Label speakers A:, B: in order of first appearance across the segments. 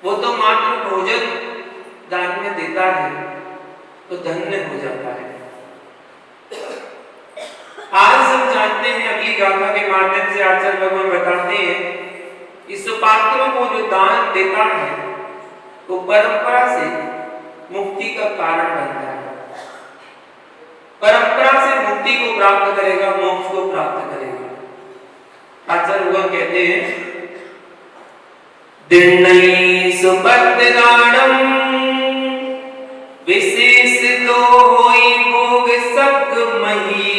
A: वो तो मात्र भोजन दान में देता है तो धन्य हो जाता है। आज हम जानते हैं, अगली गाथा के माध्यम से आचार्य भगवान बताते हैं, इस पात्रों को जो दान देता है वो परंपरा से मुक्ति का कारण बनता है, परंपरा से मुक्ति को प्राप्त करेगा, मोक्ष को प्राप्त करेगा। आचार्य भगवान कहते हैं, दिण्णै सुपत्तदानम विशेष तो होई भोग सक मही,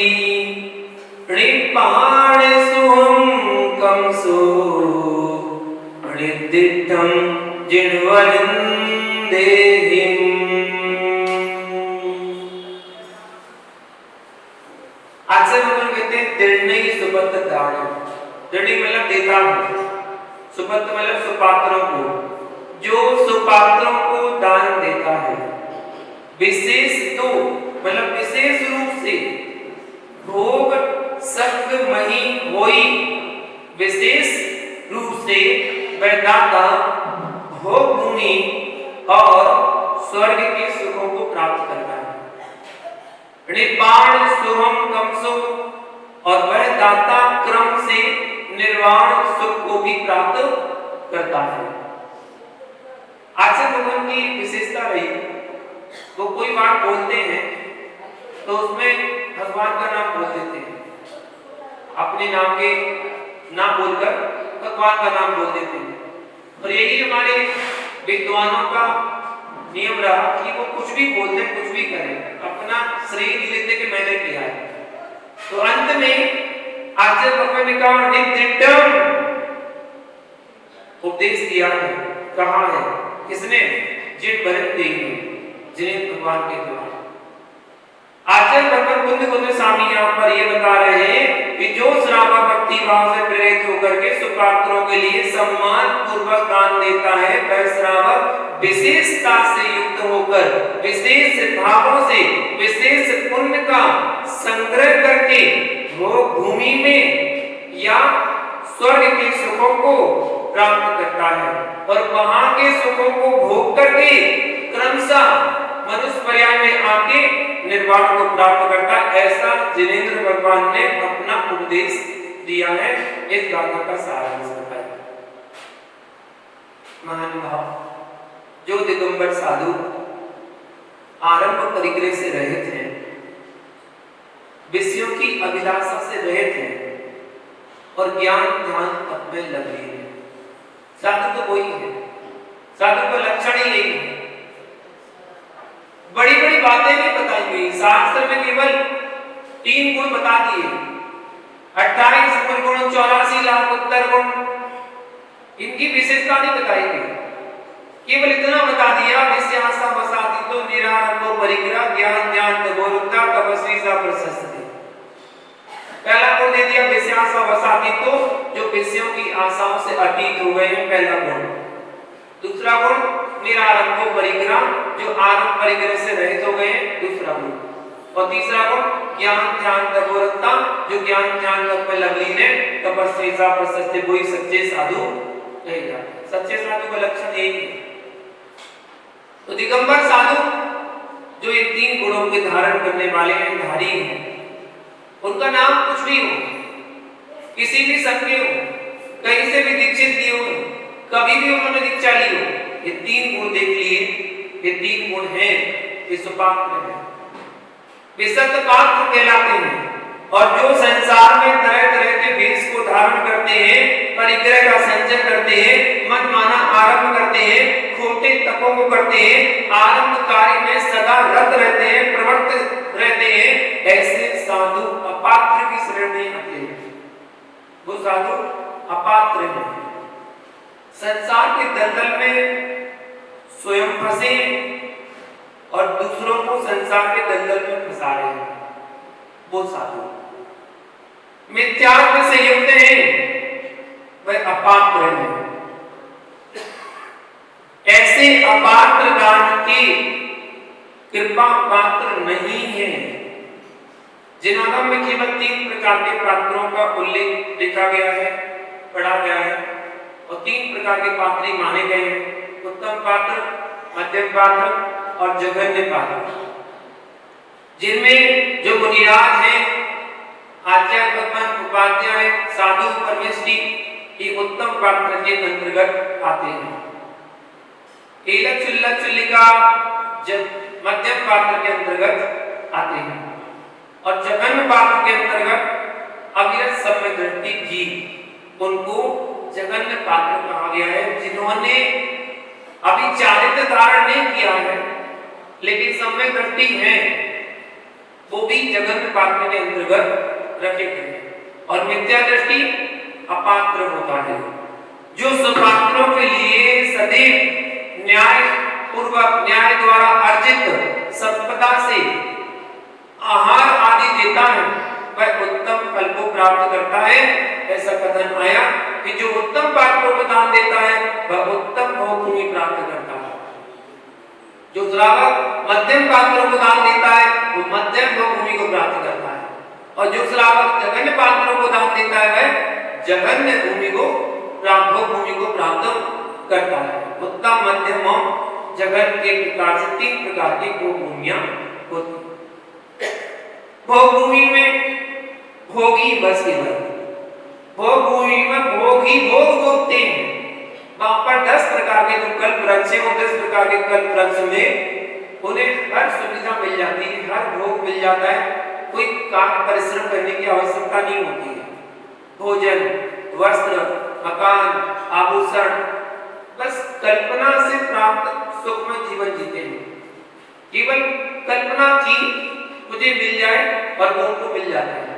A: ऋपाण सुहम कमसो ऋदिठम जिन्वरिंदेहिम। आचार्य भगवान कहते हैं, दिण्णै सुपत्तदानम, दिण्णै मतलब देता हूं, सुपत्त मतलब सुपात्रों को, जो सुपात्रों को दान देता है, विशेष तो मतलब विशेष रूप से, भोग सक मही होई, विशेष रूप से वह दाता भोग भूमि और स्वर्ग के सुखों को प्राप्त करता है। ऋपाण सुहम कमसो, और वह दाता क्रम से निर्वाण सुख को भी प्राप्त करता है। आचार्य भगवान की विशेषता रही, वो कोई बात बोलते हैं तो उसमें भगवान का नाम बोल देते हैं, अपने नाम के ना बोलकर भगवान का नाम बोल देते हैं। और यही हमारे विद्वानों का नियम रहा कि वो कुछ भी बोलते, कुछ भी करें, अपना श्रेय नहीं लेते कि मैंने किया है। तो अंत में आचार्य भगवान ने कहा, नित्यम उपदेश दिया है। कहा है? किसने? जिन्हें भगवान के द्वारा। आचार्य भगवान बुद्ध स्वामी यहाँ पर ये बता रहे हैं कि जो श्रावक भक्ति भाव से प्रेरित होकर के सुपात्रों के लिए सम्मान पूर्वक दान देता है, वह श्रावक विशेषता से युक्त होकर विशेष भावों से विशेष पुण्य का संग्रह करके वो भूमि में या स्वर्ग के सुखों को प्राप्त करता है, और वहां के सुखों को भोग करके क्रमशः मनुष्य पर्याय में आके निर्वाण को प्राप्त करता है। ऐसा जिनेंद्र भगवान ने अपना उपदेश दिया है। इस गाथा का सारांश बताया। महानुभाव, जो दिगंबर साधु आरंभ परिग्रह से रहित हैं, विषयों की अभिलाषा से रहित हैं और ज्ञान ध्यान तप में लगे हैं, साधु तो वही है, साधु का लक्षण ही यही है। बड़ी बड़ी बातें नहीं बताई गई, शास्त्र में केवल 3 गुण बता दिए, 28 मूल गुण, 84 लाख उत्तर गुण, इनकी विशेषता नहीं बताई गई। केवल इतना बता दिया, विषयासा वसाति तो निरारंभो परिग्रह, ज्ञान ध्यान तपोरुद्धा तपस्वी सा प्रशस्त। पहला गुण दे दिया विषयासा वसाति तो, जो विषयों की आशाओं से अतीत हो गए हैं, पहला गुण। दूसरा गुण निरारंभो परिग्रह, जो आरंभ परिग्रह से रहित हो गए हैं, दूसरा गुण। और तीसरा गुण ज्ञान ध्यान तपोरुद्धा, जो ज्ञान ध्यान तप में लवलीन है, तपस्वी सा प्रशस्त, वही सच्चे साधु कहे जाते हैं। सच्चे साधु का लक्षण यही है। तो दिगंबर साधु जो इन 3 गुणों के धारण करने वाले हैं, धारी हैं, उनका नाम कुछ भी हो, किसी भी संघ के हो, कहीं से भी दीक्षित लिए हो, कभी भी उन्होंने दीक्षा ली हो, ये 3 गुण देख लिए, ये 3 गुण हैं, ये सुपात्र हैं, विशुद्ध पात्र कहलाते हैं। और जो संसार में तरह तरह के वेश को धारण करते हैं, परिग्रह का संचय करते हैं, मन माना आरंभ करते हैं, खोटे तपों को करते हैं, आरंभ कार्य में सदा रत रहते हैं, प्रवृत्त रहते हैं, ऐसे साधु अपात्र की श्रेणी में आते हैं। वो साधु अपात्र हैं, संसार के दलदल में स्वयं फंसे और दूसरों को संसार के दलदल में फंसा रहे हैं, वो साधु मिथ्यात्व से युक्त हैं, वह अपात्र हैं। ऐसे अपात्र दान की कृपा पात्र नहीं है। जिनागम में केवल 3 प्रकार के पात्रों का उल्लेख लिखा गया है, पढ़ा गया है, और 3 प्रकार के पात्र माने गए हैं। उत्तम पात्र, मध्यम पात्र और जघन्य पात्र, जिनमें जो मुनिराज हैं, आचार्य भगवान उपाध्याय, साधु परमेष्ठी, ये उत्तम पात्र के अंतर्गत आते हैं। कीलक चुल्लक चुल्लिका मध्यम पात्र के अंतर्गत आते हैं और जघन्य पात्र के अंतर्गत अविरत सम्यक दृष्टि जी, उनको जघन्य पात्र कहा गया है, जिन्होंने अभी चारित्र धारण नहीं किया है लेकिन सम्यक दृष्टि है, वो भी जघन्य पात्र के अंतर्गत रखे गए हैं। और मिथ्या दृष्टि अपात्र होता है, जो सुपात्रों के लिए सदैव न्याय पूर्वक, न्याय द्वारा अर्जित संपदा से आहार आदि देता है, वह उत्तम फल को प्राप्त करता है। ऐसा कथन आया कि जो उत्तम पात्रों को दान देता है वह उत्तम भोगभूमि प्राप्त करता है, जो श्रावक मध्यम पात्रों को दान देता है वो मध्यम भोगभूमि को प्राप्त करता है, और जो श्रावक जघन्य पात्रों को दान देता है वह जघन्य भूमि को भोगभूमि को प्राप्त करता है। उत्तम, मध्यम और जघन्य के प्रकार से 3 प्रकार की भोगभूमियां होती। भोगभूमि में भोगी बस केवल भोगभूमि में भोग ही भोग भोगते हैं। वहां पर 10 प्रकार के जो कल्प वृक्ष हैं, 10 प्रकार के कल्प वृक्ष में उन्हें हर सुविधा मिल जाती है, हर भोग मिल जाता है, कोई काम परिश्रम करने की आवश्यकता नहीं होती है। भोजन, वस्त्र, मकान, आभूषण, बस कल्पना से प्राप्त सुखमय जीवन जीते हैं। केवल कल्पना की मुझे मिल जाए और भोग को मिल जाता है,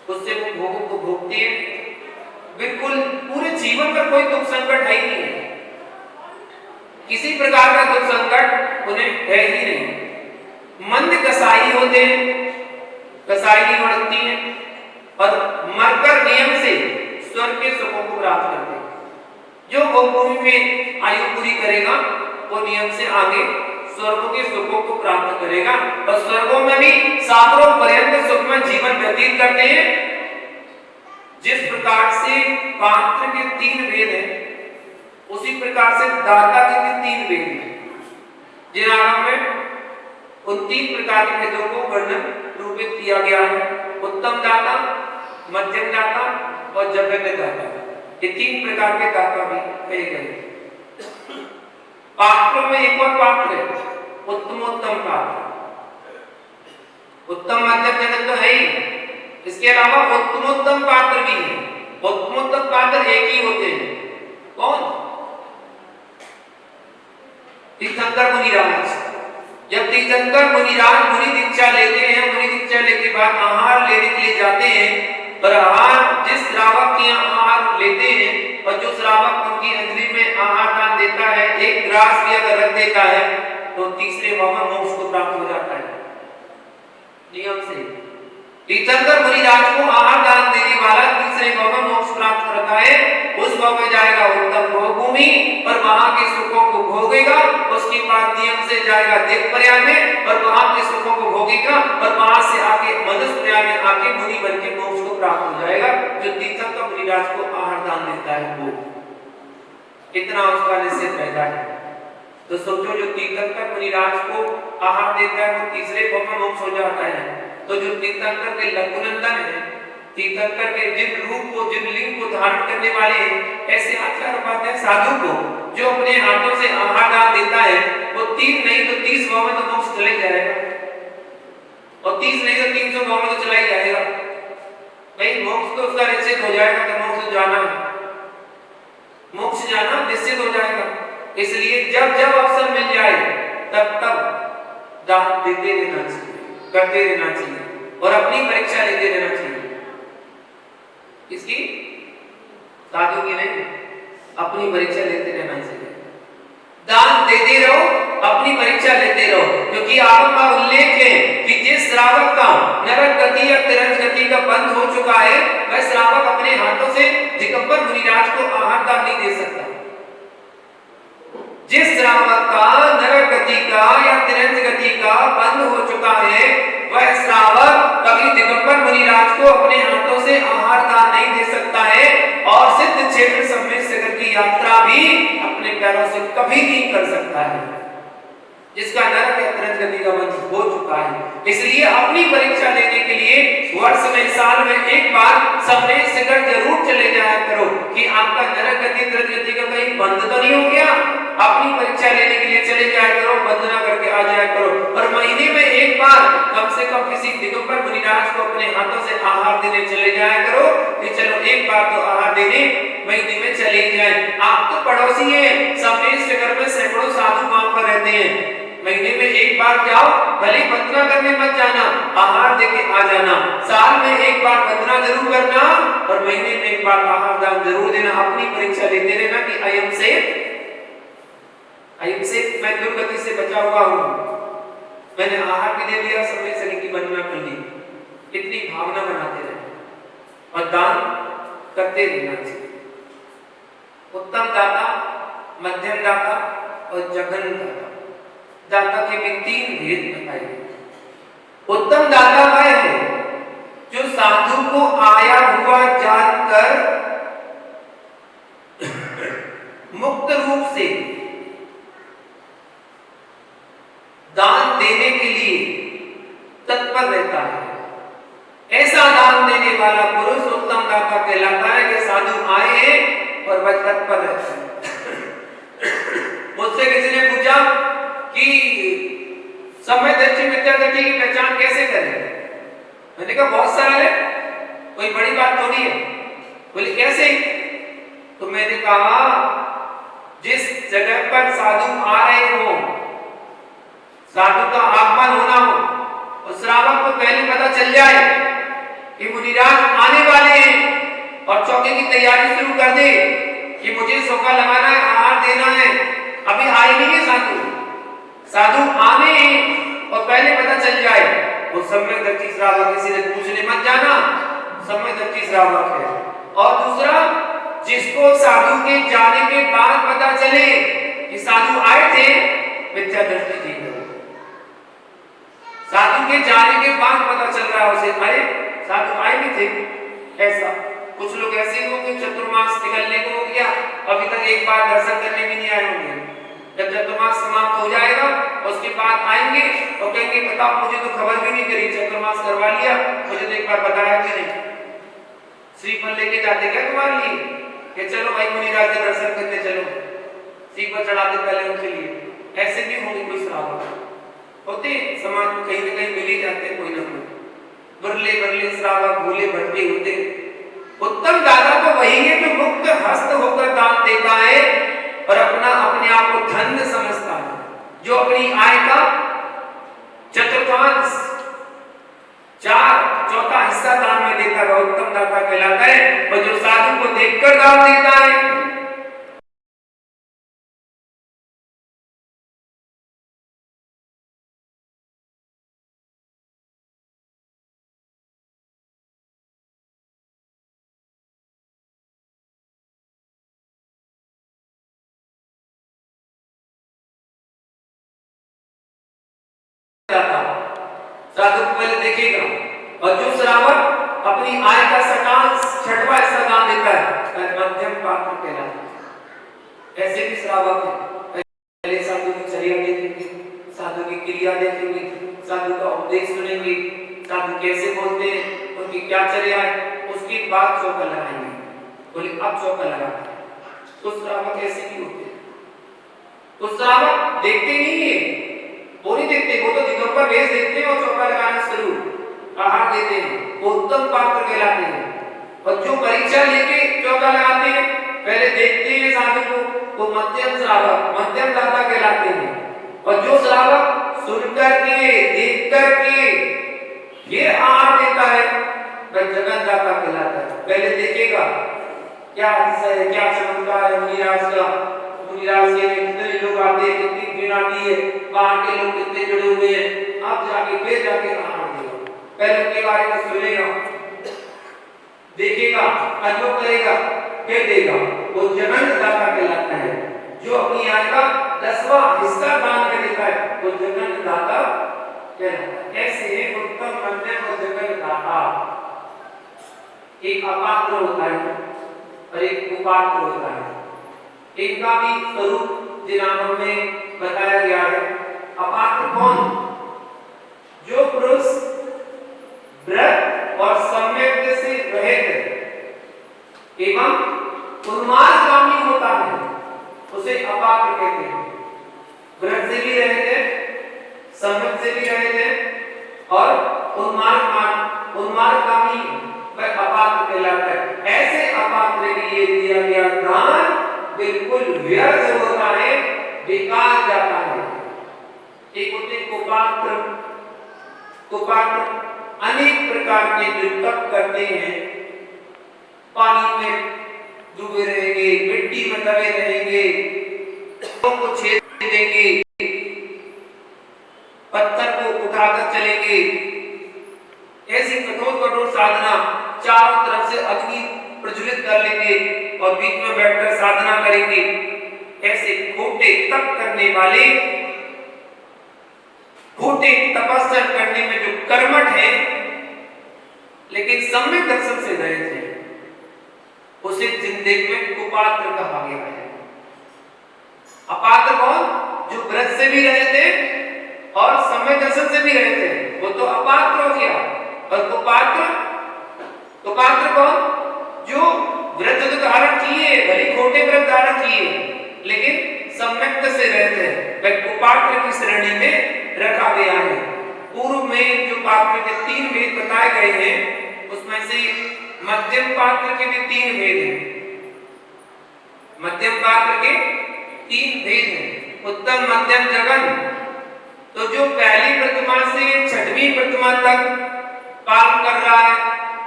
A: उससे वो भोगों को भोगते हैं। बिल्कुल पूरे जीवन का कोई दुख संकट है ही नहीं, किसी प्रकार का दुख संकट उन्हें है ही नहीं। मंद कसाई होते हैं, कसाई की बढ़ती है और मरकर नियम से स्वर्ग के सुखों को प्राप्त करते हैं। जो भोगभूमि में आयु पूरी करेगा वो नियम से आगे स्वर्गों के सुखों को प्राप्त करेगा, और स्वर्गों में भी सागरों पर्यंत सुखमय जीवन व्यतीत करते हैं। जिस प्रकार से पात्र के 3 भेद हैं, उसी प्रकार से दाता के भी 3 भेद हैं, जिन आगम में उन 3 प्रकार के भेदों को वर्णन रूपित किया गया है। उत्तम दाता, मध्यम दाता और जघन्य दाता, ये 3 प्रकार के दाता भी कहे गए। पात्रों में एक और पात्र है, उत्तमोत्तम पात्र। उत्तम, मध्यम, जघन्य तो है ही, इसके अलावा उत्तमोत्तम पात्र भी है। उत्तमोत्तम पात्र एक ही होते हैं, कौन? तीर्थंकर मुनिराज। जब तीर्थंकर मुनिराज मुनि दीक्षा लेते हैं, मुनि दीक्षा लेके बाद आहार लेने के लिए जाते हैं, पर आहार जिस श्रावक की आहार लेते हैं और जो श्रावक उनकी अंजलि में आहार दान देता है, एक ग्रास भी अगर रख देता है तो तीसरे भाव में मोक्ष को प्राप्त हो जाता है नियम से। तीर्थंकर मुनिराज को आहार दान देने वाला तीसरे भाव में मोक्ष प्राप्त करता है, उस भाव में जाएगा उत्तम भोगभूमि और वहां के सुखों को भोगेगा। उसके बाद नियम से जाएगा देवप्रयाग में और वहां के सुखों को भोगेगा, और वहां से आके मनुष्य प्रयाग में आके मुनि बन के मोक्ष को प्राप्त हो जाएगा। जो तीर्थंकर मुनिराज को आहार दान देता है वो इतना उसका निश्चित रहता है। तो सोचो, जो तीर्थंकर मुनिराज को आहार देता है वो तीसरे भाव में मोक्ष हो जाता है। तो जो तीर्थंकर के लघुनंदन है, तीर्थंकर के जिन रूप को, जिन लिंग को धारण करने वाले हैं, ऐसे आचार्य उपाध्याय साधु को जो अपने हाथों से आहार दान देता है, वो 3 नहीं तो 30 भाव में तो मोक्ष चले जाएगा, और 30 नहीं तो 300 भाव में तो चला ही जाएगा। भाई मोक्ष तो उसका निश्चित हो जाएगा, तो मोक्ष जाना है, मोक्ष जाना निश्चित हो जाएगा। इसलिए जब जब अवसर मिल जाए तब तब दान देते रहना चाहिए, करते रहना चाहिए और अपनी परीक्षा लेते रहना चाहिए। इसकी साधु की नहीं, अपनी परीक्षा लेते रहना चाहिए। दान देते रहो, अपनी परीक्षा लेते रहो, क्योंकि आगम का उल्लेख है कि जिस श्रावक का नरक गति या तिरंज गति का बंद हो चुका है, वह श्रावक अपने हाथों से दिगंबर मुनिराज को आहार दान नहीं दे सकता। जिस श्रावक का नरक गति का या तिरंज गति का बंद हो चुका है, वह श्रावक कभी दिगंबर मुनिराज को अपने हाथों से आहार दान नहीं दे सकता है। और सिद्ध क्षेत्र सम्मेद सागर की यात्रा भी अपने पैरों से कभी नहीं कर सकता है, जिसका नरक या तरंज गति का वंश हो चुका है। इसलिए अपनी परीक्षा लेने के लिए वर्ष में साल में एक बार सम्मेद सागर जरूर चले जाया करो कि आपका नरक गति तरंज गति का कहीं बंद तो नहीं हो गया। अपनी परीक्षा लेने के लिए चले जाया करो, वंदना करके आ जाया करो, और महीने में एक बार कम से कम किसी दिगंबर मुनिराज को अपने हाथों से आहार देने चले जाया करो कि चलो एक बार तो आहार देने महीने में चले जाए। आप तो पड़ोसी हैं, सम्मेद सागर में सैकड़ों साधु वहां पर रहते हैं, महीने में एक बार जाओ, भले वंदना करने मत जाना, आहार देके आ जाना। साल में एक बार वंदना जरूर करना और महीने में एक बार आहार दान जरूर देना। अपनी परीक्षा लेते रहना कि अयम से मैं दुर्गति से बचा हुआ हूं, मैंने आहार भी दे दिया, सम्मेद सागर की वंदना कर ली। इतनी भावना बनाते रहे और दान करते रहना चाहिए। उत्तम दाता, मध्यम दाता और जघन्य दाता, दाता के भी तीन भेद बताए गए। उत्तम दाता वह है जो साधु को आया हुआ जानकर मुक्त रूप से दान देने के लिए तत्पर रहता है। ऐसा दान देने वाला पुरुष उत्तम दाता कहलाता है कि साधु आए और वह तत्पर रहता है। मुझसे किसी ने पूछा कि सम्यदर्शी मिथ्यादर्शी की पहचान कैसे करें? मैंने कहा बहुत सरल है, कोई बड़ी बात थोड़ी है। बोले कैसे? तो मैंने कहा जिस जगह पर साधु आ रहे हो, साधु का आगमन होना हो, और श्रावक को पहले पता चल जाए कि मुनिराज आने वाले हैं और चौके की तैयारी शुरू कर दे कि मुझे चौका लगाना है, आहार देना है। अभी आए नहीं है साधु, साधु आने और पहले पता चल जाए, वो सम्यदर्शी श्रावक, किसी ने पूछने मत जाना, सम्यदर्शी श्रावक है। और दूसरा, जिसको साधु के जाने के बाद पता चले कि साधु आए थे, मिथ्यादर्शी जी है। साधु के जाने के बाद पता चल रहा है उसे, अरे साधु आए भी थे। ऐसा कुछ लोग ऐसे होंगे, चतुर्मास निकलने को हो गया, अभी तक एक बार दर्शन करने भी नहीं आए होंगे। जब चतुर्मास समाप्त हो जाएगा उसके बाद आएंगे और कहेंगे बताओ मुझे तो खबर भी नहीं करी, चतुर्मास करवा लिया, मुझे तो एक बार बताया भी नहीं। श्रीफल लेके जाते क्या तुम्हारे लिए कि चलो भाई मुनिराज के दर्शन करते चलो, श्रीफल चढ़ाते पहले उनके लिए। ऐसे भी होंगे कुछ श्रावक होते समाज में, कहीं ना कहीं मिल ही जाते कोई ना कोई बरले श्रावक, भोले भटके होते। उत्तम दाता तो वही है जो मुक्त हस्त होकर दान देता है और अपने आप को धन्य समझता है, जो अपनी आय का चतुर्थांश, चौथा हिस्सा दान में देता है, उत्तम दाता कहलाता है। और जो साधु को देखकर दान देता है, साधु को पहले देखेगा। और जो श्रावक अपनी आय का छठवां हिस्सा दान देता है, मध्यम पात्र कहलाता है। ऐसे भी श्रावक है, पहले साधु की चर्या देखेंगे, साधु की क्रिया देखेंगे, साधु का उपदेश सुनेंगे, साधु कैसे बोलते हैं, उनकी क्या चर्या है, उसके बाद चौका लगाएंगे। बोले अब चौका लगाते हैं। तो श्रावक ऐसे भी होते हैं। तो श्रावक देखते नहीं है, वो नहीं देखते, वो तो दिगंबर वेश देखते हैं और चौका लगाना शुरू, आहार देते हैं, वो उत्तम पात्र कहलाते हैं। और जो परीक्षा लेके चौका लगाते हैं, पहले देखते हैं साधु को, वो मध्यम श्रावक, मध्यम दाता कहलाते हैं। और जो श्रावक सुन करके देख करके फिर आहार देता है, वह जगन दाता कहलाता है। पहले देखेगा क्या अधिशय है, क्या चमत्कार है मुनिराज का, मुनिराज के कितने लोग आते हैं, कितनी भीड़ आती है, वहां के लोग कितने जुड़े हुए हैं, अब जाके फिर जाके आहार देगा। पहले उनके बारे में सुनेगा, देखेगा, अनुभव करेगा, फिर देगा। वो जगन दाता कहलाता है। जो अपनी आय का 10वां हिस्सा दान कर देता है, वो जगन दाता कहलाता है। ऐसे उत्तम, मध्यम और जगन दाता। एक अपात्र होता है, और एक कुपात्र होता है। इनका भी स्वरूप जिनागम में बताया गया है। अपात्र कौन? जो पुरुष व्रत और सम्यक से रहित एवं उन्मादगामी होता है उसे अपात्र कहते हैं। व्रत से भी रहते हैं, सम्यक से भी रहते हैं और उन्मादगामी वह अपात्र कहलाता है। ऐसे अपात्र के लिए दिया गया दान बिल्कुल व्यर्थ होता है, बेकार जाता है। एक होते कुपात्र। कुपात्र अनेक प्रकार के जो तप करते हैं, पानी में डूबे रहेंगे, मिट्टी में दबे रहेंगे, को छेद देंगे, पत्थर को उठाकर चलेंगे, ऐसी कठोर कठोर साधना, चारों तरफ से अग्नि प्रज्वलित कर लेंगे और बीच में बैठकर साधना करेंगे। ऐसे खोटे तप करने वाले, खोटे तपस्या करने में जो कर्मठ है लेकिन सम्यक दर्शन से रहे थे, उसे जिंदगी में कुपात्र कहा गया है। अपात्र कौन? जो व्रत से भी रहे थे और सम्यक दर्शन से भी रहे थे, वो तो अपात्र हो गया। और कुपात्र, कुपात्र कौन? जो व्रत तो धारण किए, भले खोटे व्रत धारण किए लेकिन सम्यक से रहते हैं, वह कुपात्र की श्रेणी में रखा गया है। पूर्व में जो पात्र के 3 भेद बताए गए हैं उसमें से मध्यम पात्र के भी 3 भेद हैं। मध्यम पात्र के 3 भेद हैं, उत्तम, मध्यम, जघन। तो जो पहली प्रतिमा से 6वीं प्रतिमा तक पालन कर रहा है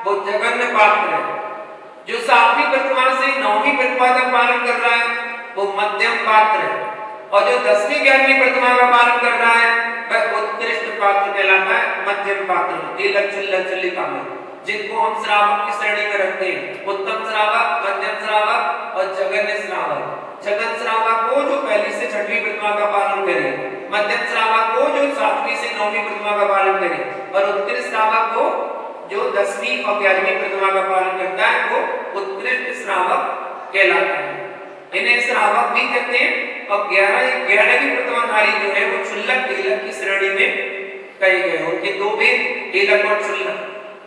A: वो जघन्य पात्र है। जो 7वीं प्रतिमा से 9वीं प्रतिमा तक पालन कर रहा है वो मध्यम पात्र है। और जो 10वीं 11वीं प्रतिमा का पालन कर रहा है वह उत्कृष्ट पात्र कहलाता है, मध्यम पात्र। ये लक्षलिका में जिनको हम श्रावक की श्रेणी में रखते हैं, उत्तम श्रावक, मध्यम श्रावक और जघन्य श्रावक। जघन्य श्रावक को जो पहली से 6वीं प्रतिमा का पालन करे, मध्यम श्रावक को जो 7वीं से 9वीं प्रतिमा का पालन करे और उत्कृष्ट श्रावक को जो 10वीं और 11वीं प्रतिमा का पालन करता है वो उत्कृष्ट श्रावक कहलाता है। इन्हें श्रावक भी कहते हैं। और 11वीं प्रतिमाधारी जो है वो क्षुल्लक ईलक की श्रेणी में कहे गए। उनके 2 भेद, ईलक और क्षुल्लक।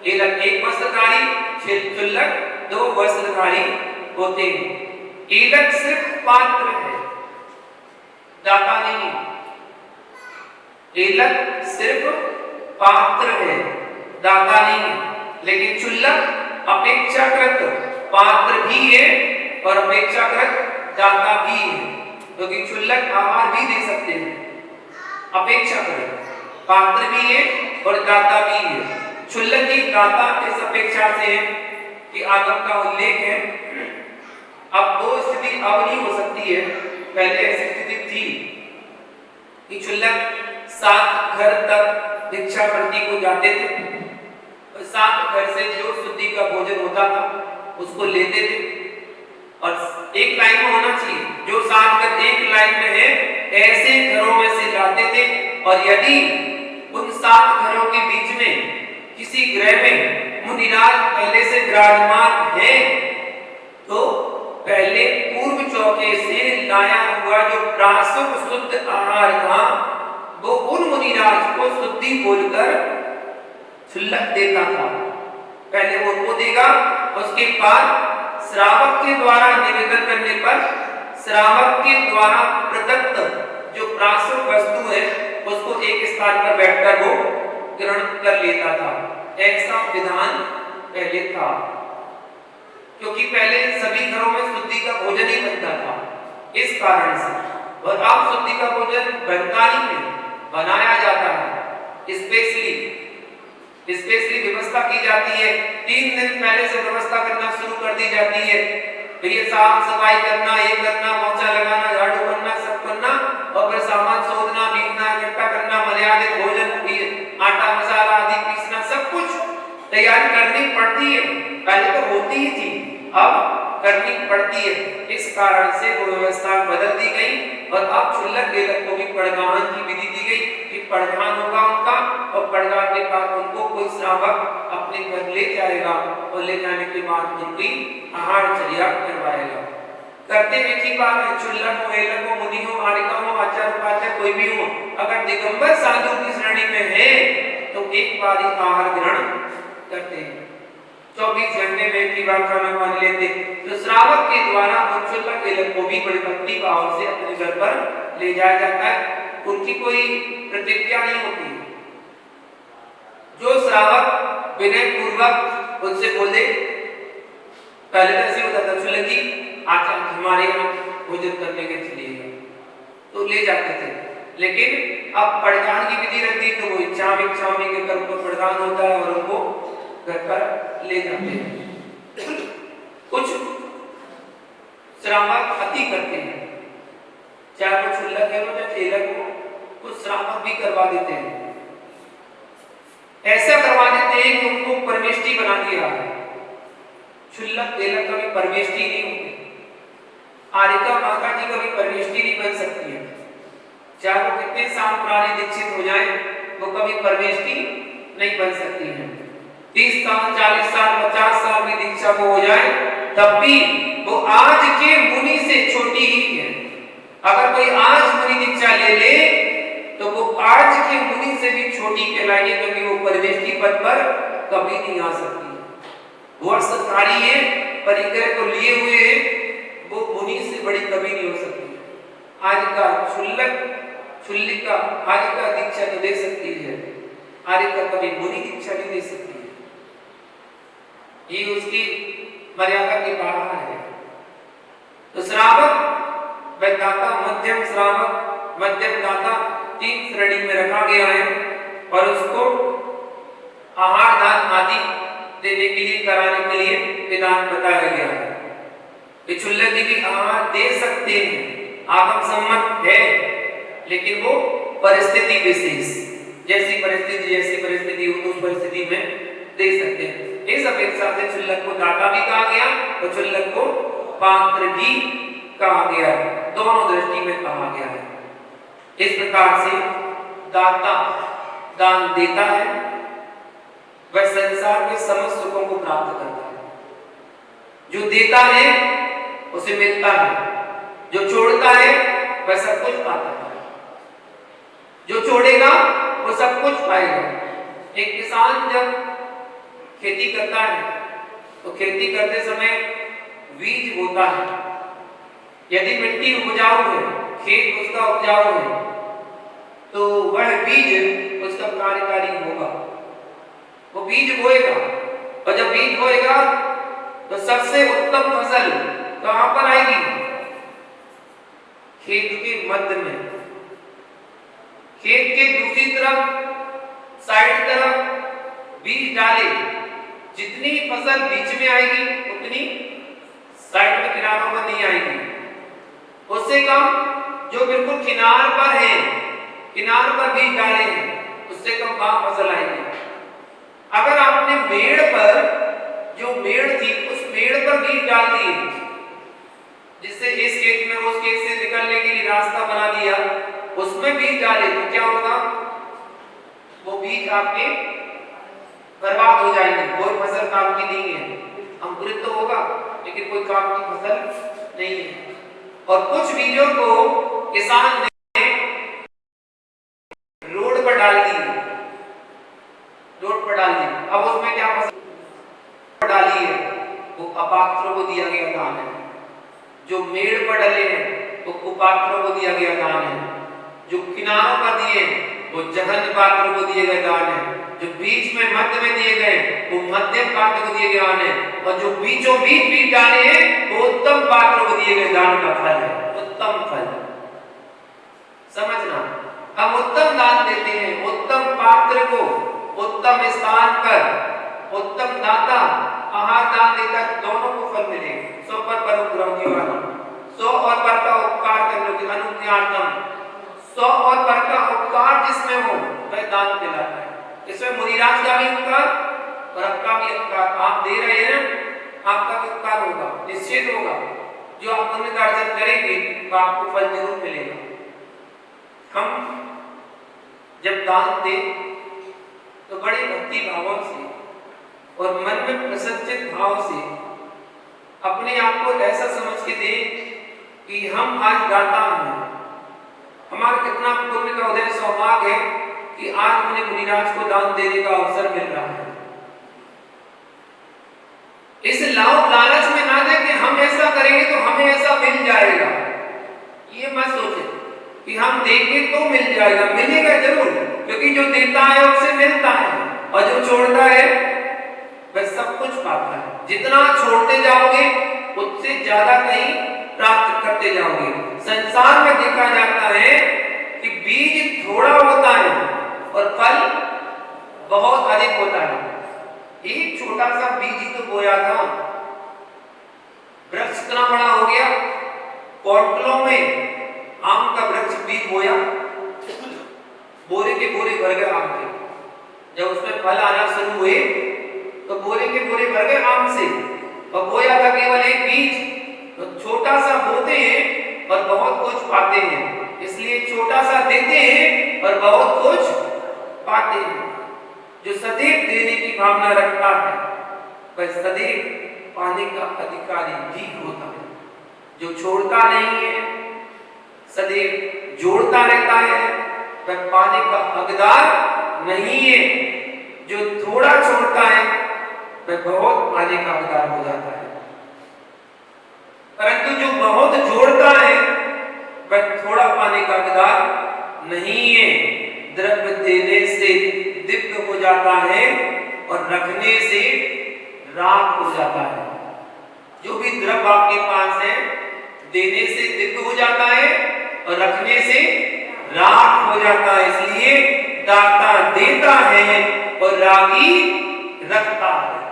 A: ईलक 1 वस्त्रधारी, क्षुल्लक 2 वस्त्रधारी होते हैं। ईलक सिर्फ पात्र है, दाता नहीं। ईलक सिर्फ पात्र है, दाता नहीं। लेकिन क्षुल्लक अपेक्षाकृत पात्र भी है और अपेक्षाकृत दाता भी है, क्योंकि क्षुल्लक आहार भी दे सकते हैं। अपेक्षाकृत पात्र भी है और दाता भी है। क्षुल्लक ही दाता इस अपेक्षा से है कि आगम का उल्लेख है। अब 2 स्थिति अब नहीं हो सकती है, पहले ऐसी स्थिति थी कि क्षुल्लक 7 घर तक भिक्षा करने को जाते थे, 7 घर से जो शुद्धि का भोजन होता था उसको लेते थे और एक लाइन में होना चाहिए। जो 7 घर एक लाइन में है ऐसे घरों में से लाते थे। और यदि उन 7 घरों के बीच में किसी गृह में मुनिराज पहले से विराजमान है तो पहले पूर्व चौके से लाया हुआ जो प्रासुक शुद्ध आहार था वो उन मुनिराज को शुद्धि बोलकर क्षुल्लक देता था। पहले वो उनको देगा, उसके बाद श्रावक के द्वारा निवेदन करने पर श्रावक के द्वारा प्रदत्त जो प्रासुक वस्तु है उसको एक स्थान पर बैठकर वो ग्रहण कर लेता था। ऐसा विधान पहले था, क्योंकि पहले सभी घरों में शुद्धि का भोजन ही बनता था। इस कारण से और अब शुद्धि का भोजन बनता नहीं है, बनाया जाता है। स्पेशली व्यवस्था की जाती है। 3 दिन पहले से व्यवस्था करना शुरू कर दी जाती है। फिर ये साफ सफाई करना, ये करना, पोछा लगाना, झाड़ू करना, सब करना और फिर सामान सोधना, बीनना, इकट्ठा करना, मर्यादित भोजन, आटा मसाला आदि पीसना, सब कुछ तैयारी करनी पड़ती है। पहले तो होती ही थी, अब करनी पड़ती है। इस कारण से वो व्यवस्था बदल दी गई और अब क्षुल्लक ईलक को भी पड़गाहन की विधि दी गई कि पड़धान होगा उनका, और पड़धान के बाद उनको कोई श्रावक अपने घर ले जाएगा और ले जाने के बाद उनकी आहारचर्या करवाएगा। करते हुए की बात है, क्षुल्लक हो, हेलक हो, मुनि हो, आर्यिका हो, आचार्य उपाचार्य कोई भी हो, अगर दिगंबर साधु की श्रेणी में है तो एक बार ही आहार ग्रहण करते हैं, 24 घंटे में एक ही बार खाना मान लेते। तो श्रावक के द्वारा उन क्षुल्लक हेलक को भी बड़ी भक्ति भाव से अपने घर पर ले जाया जाता है, उनकी कोई प्रतिज्ञा नहीं होती। जो श्रावक विनय पूर्वक उनसे बोले, पहले तो ऐसे होता था, क्षुल्लक जी आज हमारे यहाँ भोजन करने के चलिएगा, तो ले जाते थे। लेकिन अब पड़धान की विधि रहती तो वो इच्छा के कर्म को पड़धान होता है और उनको घर पर ले जाते हैं। कुछ श्रावक अति करते हैं, चाहे वो क्षुल्लक है चाहे हेलक हो, कुछ श्रावक भी करवा देते हैं। ऐसा करवा देते हैं कि उनको परमेष्टि बना दिया है। क्षुल्लक हेलक कभी परमेष्टि नहीं होती, आर्यिका माता जी कभी परमेष्टि नहीं बन सकती है, चाहे वो कितने साल पुराने दीक्षित हो जाए, वो कभी परमेष्टि नहीं बन सकती है। 30 साल 40 साल 50 साल की दीक्षा को हो जाए तब भी वो आज के मुनि से छोटी ही है। अगर कोई आज मुनि दीक्षा ले ले तो वो आज के मुनि से भी छोटी कहलाएगी, क्योंकि वो परमेष्टि पद पर कभी नहीं आ सकती। वो सरकारी है, परिग्रह को लिए हुए है, वो मुनि से बड़ी कभी नहीं हो सकती। आर्यिका क्षुल्लिका आर्यिका दीक्षा तो दे सकती है, आर्यिका कभी मुनि दीक्षा नहीं दे सकती है, ये उसकी मर्यादा के बाहर है। तो श्रावक दाता, मध्यम श्रावक, मध्यम दाता 3 श्रेणी में रखा गया है और उसको आहार दान आदि देने के लिए, कराने के लिए विधान बताया गया है। क्षुल्लक जी भी आहार दे सकते हैं, आगम सम्मत है, लेकिन वो परिस्थिति विशेष, जैसी परिस्थिति हो उस परिस्थिति में दे सकते हैं। इस अपेक्षा से क्षुल्लक को दाता भी कहा गया और क्षुल्लक को पात्र भी कहा गया, दोनों दृष्टि में कहा गया है। इस प्रकार से दाता दान देता है, वह संसार के समस्त सुखों को प्राप्त करता है। जो देता है उसे मिलता है, जो छोड़ता है वह सब कुछ पाता है। जो छोड़ेगा वो सब कुछ पाएगा। एक किसान जब खेती करता है तो खेती करते समय बीज बोता है। यदि मिट्टी उपजाऊ है, खेत उसका उपजाऊ है, तो वह बीज उसका कार्यकारी होगा, वो बीज बोएगा, और जब बीज बोएगा तो सबसे उत्तम फसल कहां पर आएगी? खेत के मध्य में, खेत के दूसरी तरफ साइड तरफ बीज डाले, जितनी फसल बीच में आएगी उतनी साइड में किनारों पर नहीं आएगी। उससे कम जो बिल्कुल किनार पर है, किनार पर बीज डाले हैं, उससे कम वहां फसल आएगी। अगर आपने मेड़ पर, जो मेड़ थी उस मेड़ पर बीज डाल दिए, जिससे इस खेत में उस खेत से निकलने के लिए रास्ता बना दिया, उसमें बीज डाले तो क्या होगा? वो बीज आपके बर्बाद हो जाएंगे, कोई फसल काम की नहीं है। अंकुरित तो होगा लेकिन कोई काम की फसल नहीं है। और कुछ बीजों को किसान ने रोड पर डाल दी, रोड पर डाल दी, अब उसमें क्या फसल डाली है? वो अपात्रों को दिया गया दान है। जो मेड़ पर डले हैं वो कुपात्रों को दिया गया दान है। जो किनारों पर दिए वो जघन्य पात्रों को दिए गए दान है। जो बीच में मध्य में दिए गए वो मध्यम पात्र को दिए गए दान है, और जो बीचों बीच बीज डाले हैं वो उत्तम पात्रों को दिए गए दान का फल है, उत्तम फल। समझना, हम उत्तम दान देते हैं, उत्तम पात्र को उत्तम स्थान पर उत्तम दाता आहार दान देता है, दोनों को फल मिलेगा। 100 पर उपग्रह जीवाना, 100 और पर का उपकार करने की अनुज्ञातम, 100 और पर का उपकार जिसमें हो वह दान दिलाता है। इसमें मुनिराज का भी उपकार और आपका भी उपकार, आप दे रहे हैं, आपका भी उपकार होगा, निश्चित होगा। जो आप पुण्य कार्य करेंगे तो आपको फल जरूर मिलेगा। हम जब दान दे तो बड़े भक्ति भाव से और मन में प्रसन्नचित भाव से अपने आप को ऐसा समझ के दे कि हम आज दाता हैं। हमारा कितना पुण्य का उदय सौभाग्य है कि आज मुझे मुनिराज को दान देने का अवसर मिल रहा है। इस लालच में ना दे कि हम ऐसा करेंगे तो हमें ऐसा मिल जाएगा, ये मत सोचे कि हम देंगे तो मिल जाएगा। मिलेगा जरूर, क्योंकि जो देता है उससे मिलता है और जो छोड़ता है वह सब कुछ पाता है। जितना छोड़ते जाओगे उससे ज्यादा कहीं प्राप्त करते जाओगे। संसार में देखा जाता है कि बीज थोड़ा होता है और फल बहुत अधिक होता है। एक छोटा सा बीज ही तो बोया था, वृक्ष इतना बड़ा हो गया। क्वार्टलों में आम का वृक्ष बीज बोया, बोरे के बोरे भर गए आम के। जब उसमें फल आना शुरू हुए तो बोरे के बोरे भर गए आम से, और बोया था केवल एक बीज। तो छोटा सा बोते हैं और बहुत कुछ पाते हैं, इसलिए छोटा सा देते हैं और बहुत कुछ पाते हैं। जो सदैव देने की भावना रखता है वह सदैव पाने का अधिकारी भी होता है। जो छोड़ता नहीं है, सदैव जोड़ता रहता है, वह पाने का हकदार नहीं है। जो थोड़ा छोड़ता है वह बहुत पाने का हकदार हो जाता है, परंतु जो बहुत जोड़ता है वह थोड़ा पाने का हकदार नहीं है। द्रव्य देने से दिव्य हो जाता है और रखने से राख हो जाता है। जो भी द्रव्य आपके पास है, देने से दिव्य हो जाता है और रखने से राख हो जाता है। इसलिए दाता देता है और रागी रखता है।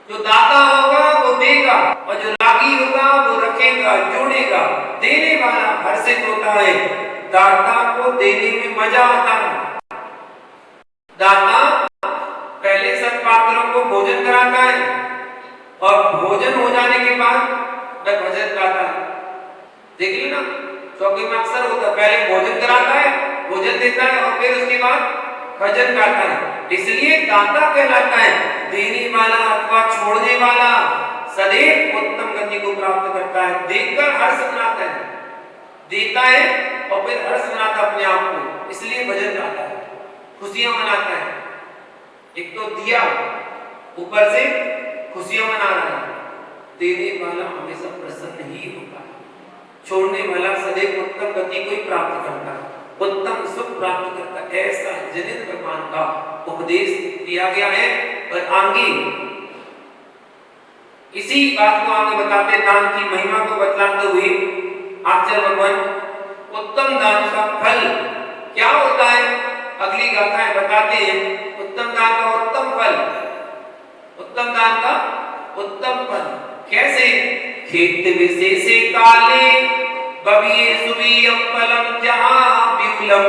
A: जो दाता होगा वो देगा और जो रागी होगा वो रखेगा, जोड़ेगा। देने वाला हर्षित होता है, दाता को देने में मजा आता है। दाता पहले सब पात्रों को भोजन कराता है और भोजन हो जाने के बाद वह भजन गाता है। देख ली ना, चौकी में अक्सर होता है, पहले भोजन कराता है, भोजन देता है और फिर उसके बाद भजन गाता है। इसलिए दाता कहलाता है। देने वाला अथवा छोड़ने वाला सदैव उत्तम गति को प्राप्त करता है। देकर हर्ष मनाता है, देता है और फिर हर्ष मनाता अपने आप को, इसलिए भजन गाता है, खुशियां मनाता है। एक तो दिया, ऊपर से खुशियां मना रहा है। देने वाला हमेशा प्रसन्न ही होता है, छोड़ने वाला सदैव उत्तम गति को ही प्राप्त करता है, उत्तम सुख प्राप्त करता है। ऐसा जिनेंद्र भगवान का उपदेश दिया गया है। और आगे इसी बात को आगे बताते, दान की महिमा को बतलाते हुए आचार्य भगवान उत्तम दान का फल क्या होता है अगली गाथाएं बताते हैं। उत्तम दान का उत्तम फल, उत्तम दान का उत्तम फल कैसे? खेत विशेषे काले बबिये सुबीयम फलम जहां विपुलम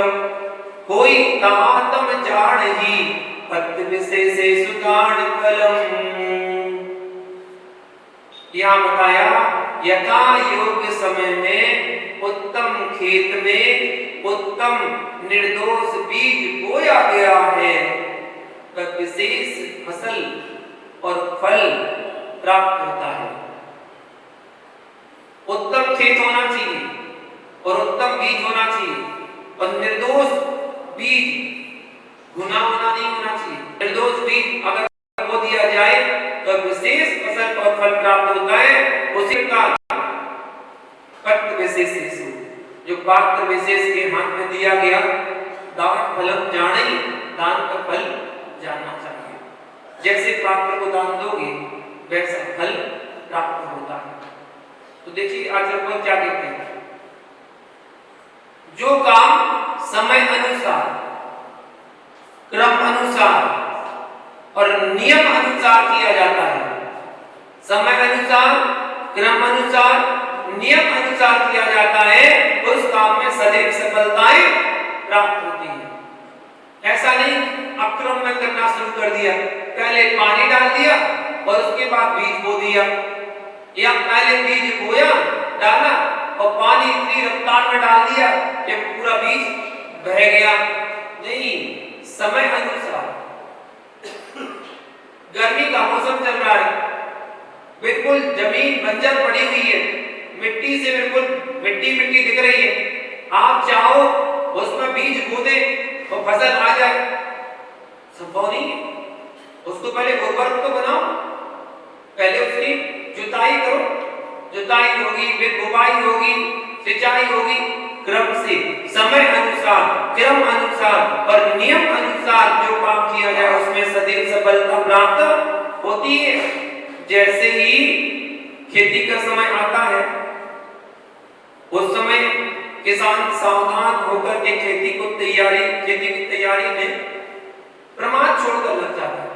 A: कोई तातम जान ही पत्र विशेषे सुदान फलम। यहां बताया यथा योग्य समय में उत्तम खेत में उत्तम निर्दोष बीज बोया गया है, वह विशेष फसल और फल प्राप्त होता है। उत्तम खेत होना चाहिए और उत्तम बीज होना चाहिए, और निर्दोष बीज गुना होना नहीं होना चाहिए। निर्दोष बीज अगर बो दिया जाए तो विशेष फसल और फल प्राप्त होता है। उसी का पत्र विशेष, जो पात्र विशेष के हाथ में दिया गया, दान फलम जाने, दान का फल जानना चाहिए। जैसे पात्र को दान दोगे वैसा फल प्राप्त होता है। तो देखिए आचार्य भगवान क्या कहते हैं, जो काम समय अनुसार, क्रम अनुसार और नियम अनुसार किया जाता है, समय अनुसार, क्रम अनुसार, नियम अनुसार किया जाता है, उस काम में सदैव सफलताएं प्राप्त होती है। ऐसा नहीं अक्रम में करना शुरू कर दिया, पहले पानी डाल दिया और उसके बाद बीज बो दिया, या पहले बीज बोया डाला और पानी इतनी रफ्तार में डाल दिया कि पूरा बीज बह गया, नहीं, समय अनुसार। गर्मी का मौसम चल रहा है, बिल्कुल जमीन बंजर पड़ी हुई है, मिट्टी से बिल्कुल मिट्टी मिट्टी दिख रही है। आप चाहो उसमें बीज बो दे तो फसल आ जाए, संभव नहीं है। उसको पहले उर्वरक तो बनाओ, पहले उसकी जुताई करो, जुताई होगी, फिर बुवाई होगी, सिंचाई होगी, क्रम से समय अनुसार, क्रम अनुसार और नियम अनुसार जो काम किया जाए उसमें सदैव सफलता प्राप्त होती है। जैसे ही खेती का समय आता है, उस समय किसान सावधान होकर के खेती की तैयारी में प्रमाद छोड़कर लग जाता है।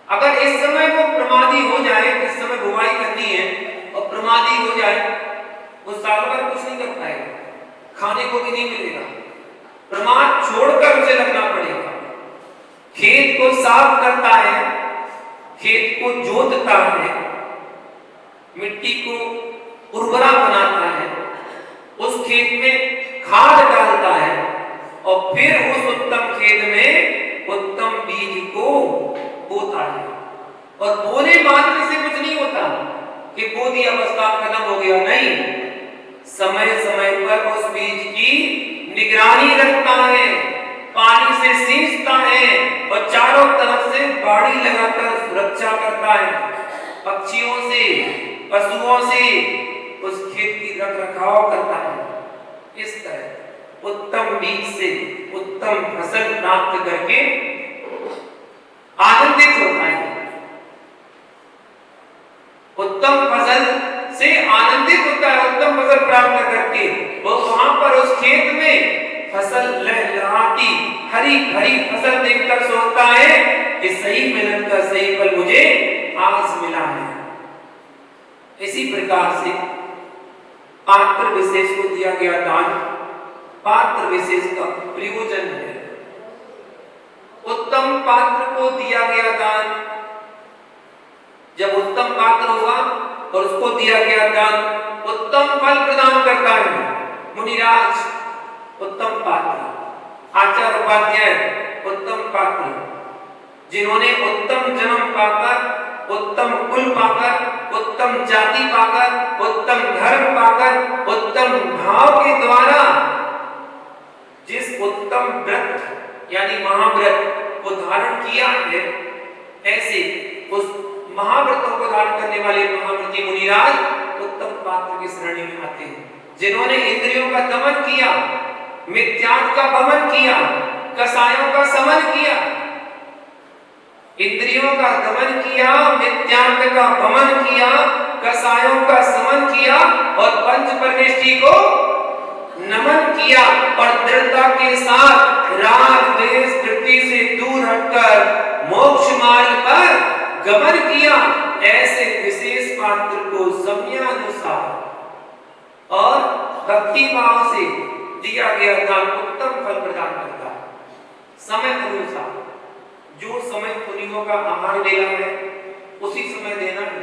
A: अगर इस समय वो प्रमादी हो जाए, इस समय बुवाई करनी है और प्रमादी हो जाए, वो साल भर कुछ नहीं कर पाएगा, खाने को भी नहीं मिलेगा। प्रमाद छोड़कर उसे लगना पड़ेगा। खेत को साफ करता है, खेत को जोतता है, मिट्टी को उर्वरा बनाता है, उस खेत में खाद डालता है और फिर उस उत्तम खेत में उत्तम बीज को बोता है। और बोने मात्र से कुछ नहीं होता कि बो दिया बस काम खत्म हो गया, नहीं, समय समय पर उस बीज की निगरानी रखता है, पानी से सींचता है और चारों तरफ से बाड़ी लगाकर सुरक्षा करता है, पक्षियों से, पशुओं से उस खेत की रखरखाव करता है। इस तरह उत्तम बीज से उत्तम फसल प्राप्त करके आनंदित होता है। उत्तम फसल से आनंदित होता है, उत्तम फसल प्राप्त करके वो वहां पर उस खेत में फसल लहलहाती हरी भरी फसल देखकर सोचता है कि सही मेहनत का सही फल मुझे आज मिला है। इसी प्रकार से पात्र विशेष को दिया गया दान पात्र विशेष का प्रयोजन है। उत्तम पात्र को दिया गया दान, जब उत्तम पात्र होगा और उसको दिया गया दान उत्तम फल प्रदान करता है। मुनिराज उत्तम पात्र, आचार्य उपाध्याय उत्तम पात्र, जिन्होंने उत्तम जन्म पाकर, उत्तम कुल पाकर, उत्तम जाति पाकर, उत्तम धर्म पाकर, उत्तम भाव के द्वारा जिस उत्तम व्रत यानी महाव्रत को धारण किया है, ऐसे उस महाव्रतों को धारण करने वाले महाव्रती मुनिराज उत्तम पात्र की श्रेणी में आते हैं, जिन्होंने इंद्रियों का दमन किया, मिथ्यात्व का दमन किया, कसायों का समन किया, इंद्रियों का दमन किया, मिथ्यात्व का दमन किया, कसायों का समन किया और पंच परमेष्टि को नमन किया और दृढ़ता के साथ राग द्वेष धृति से दूर हटकर मोक्ष मार्ग पर गमन किया। ऐसे विशेष पात्र को समयानुसार और भक्ति भाव से दिया गया दान उत्तम फल प्रदान करता है। समय अनुसार जो समय पुनियों का आहार देना है उसी समय देना है।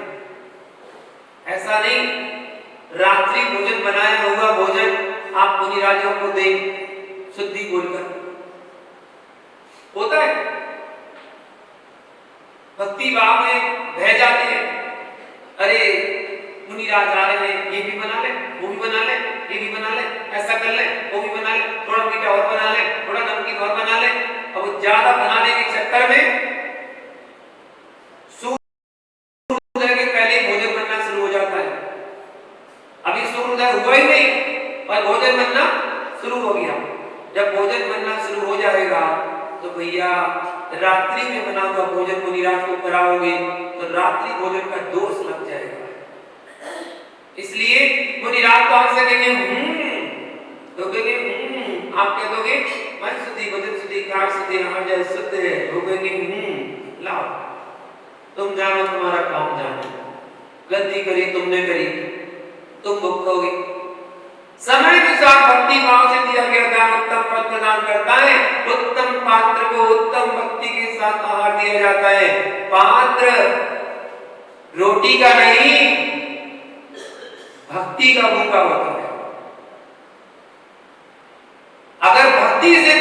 A: ऐसा नहीं रात्रि भोजन बनाया हुआ भोजन आप मुनिराजों को दें शुद्धि बोलकर, होता है। भक्ति भाव में बह जाते हैं, अरे मुनिराज आ रहे हैं, ये भी बना ले, वो भी बना ले, ये भी बना ले, ऐसा कर ले, वो भी बना ले, थोड़ा मीठा और बना ले, थोड़ा नमकीन और बना ले। अब ज्यादा बनाने के चक्कर में सूर्योदय के पहले भोजन बनना शुरू हो जाता है। अभी सूर्योदय हुआ ही नहीं और भोजन बनना शुरू हो गया। जब भोजन बनना शुरू हो जाएगा तो भैया रात्रि में बना हुआ भोजन मुनिराज को कराओगे तो रात्रि भोजन का दोष लग जाएगा। इसलिए मुनिराज तो आपसे कहेंगे तो कहेंगे आप कह दोगे मन शुद्धि वचन शुद्धि काया शुद्धि हमारा शुद्ध है, वो कहेंगे लाओ तुम जानो तुम्हारा काम जानो, गलती करी तुमने करी तुम भुगतोगे। समय के साथ भक्ति भाव से दिया गया दान उत्तम फल प्रदान करता है। उत्तम पात्र को उत्तम भक्ति के साथ आहार दिया जाता है। पात्र रोटी का नहीं भक्ति का भूखा होता है। अगर भक्ति से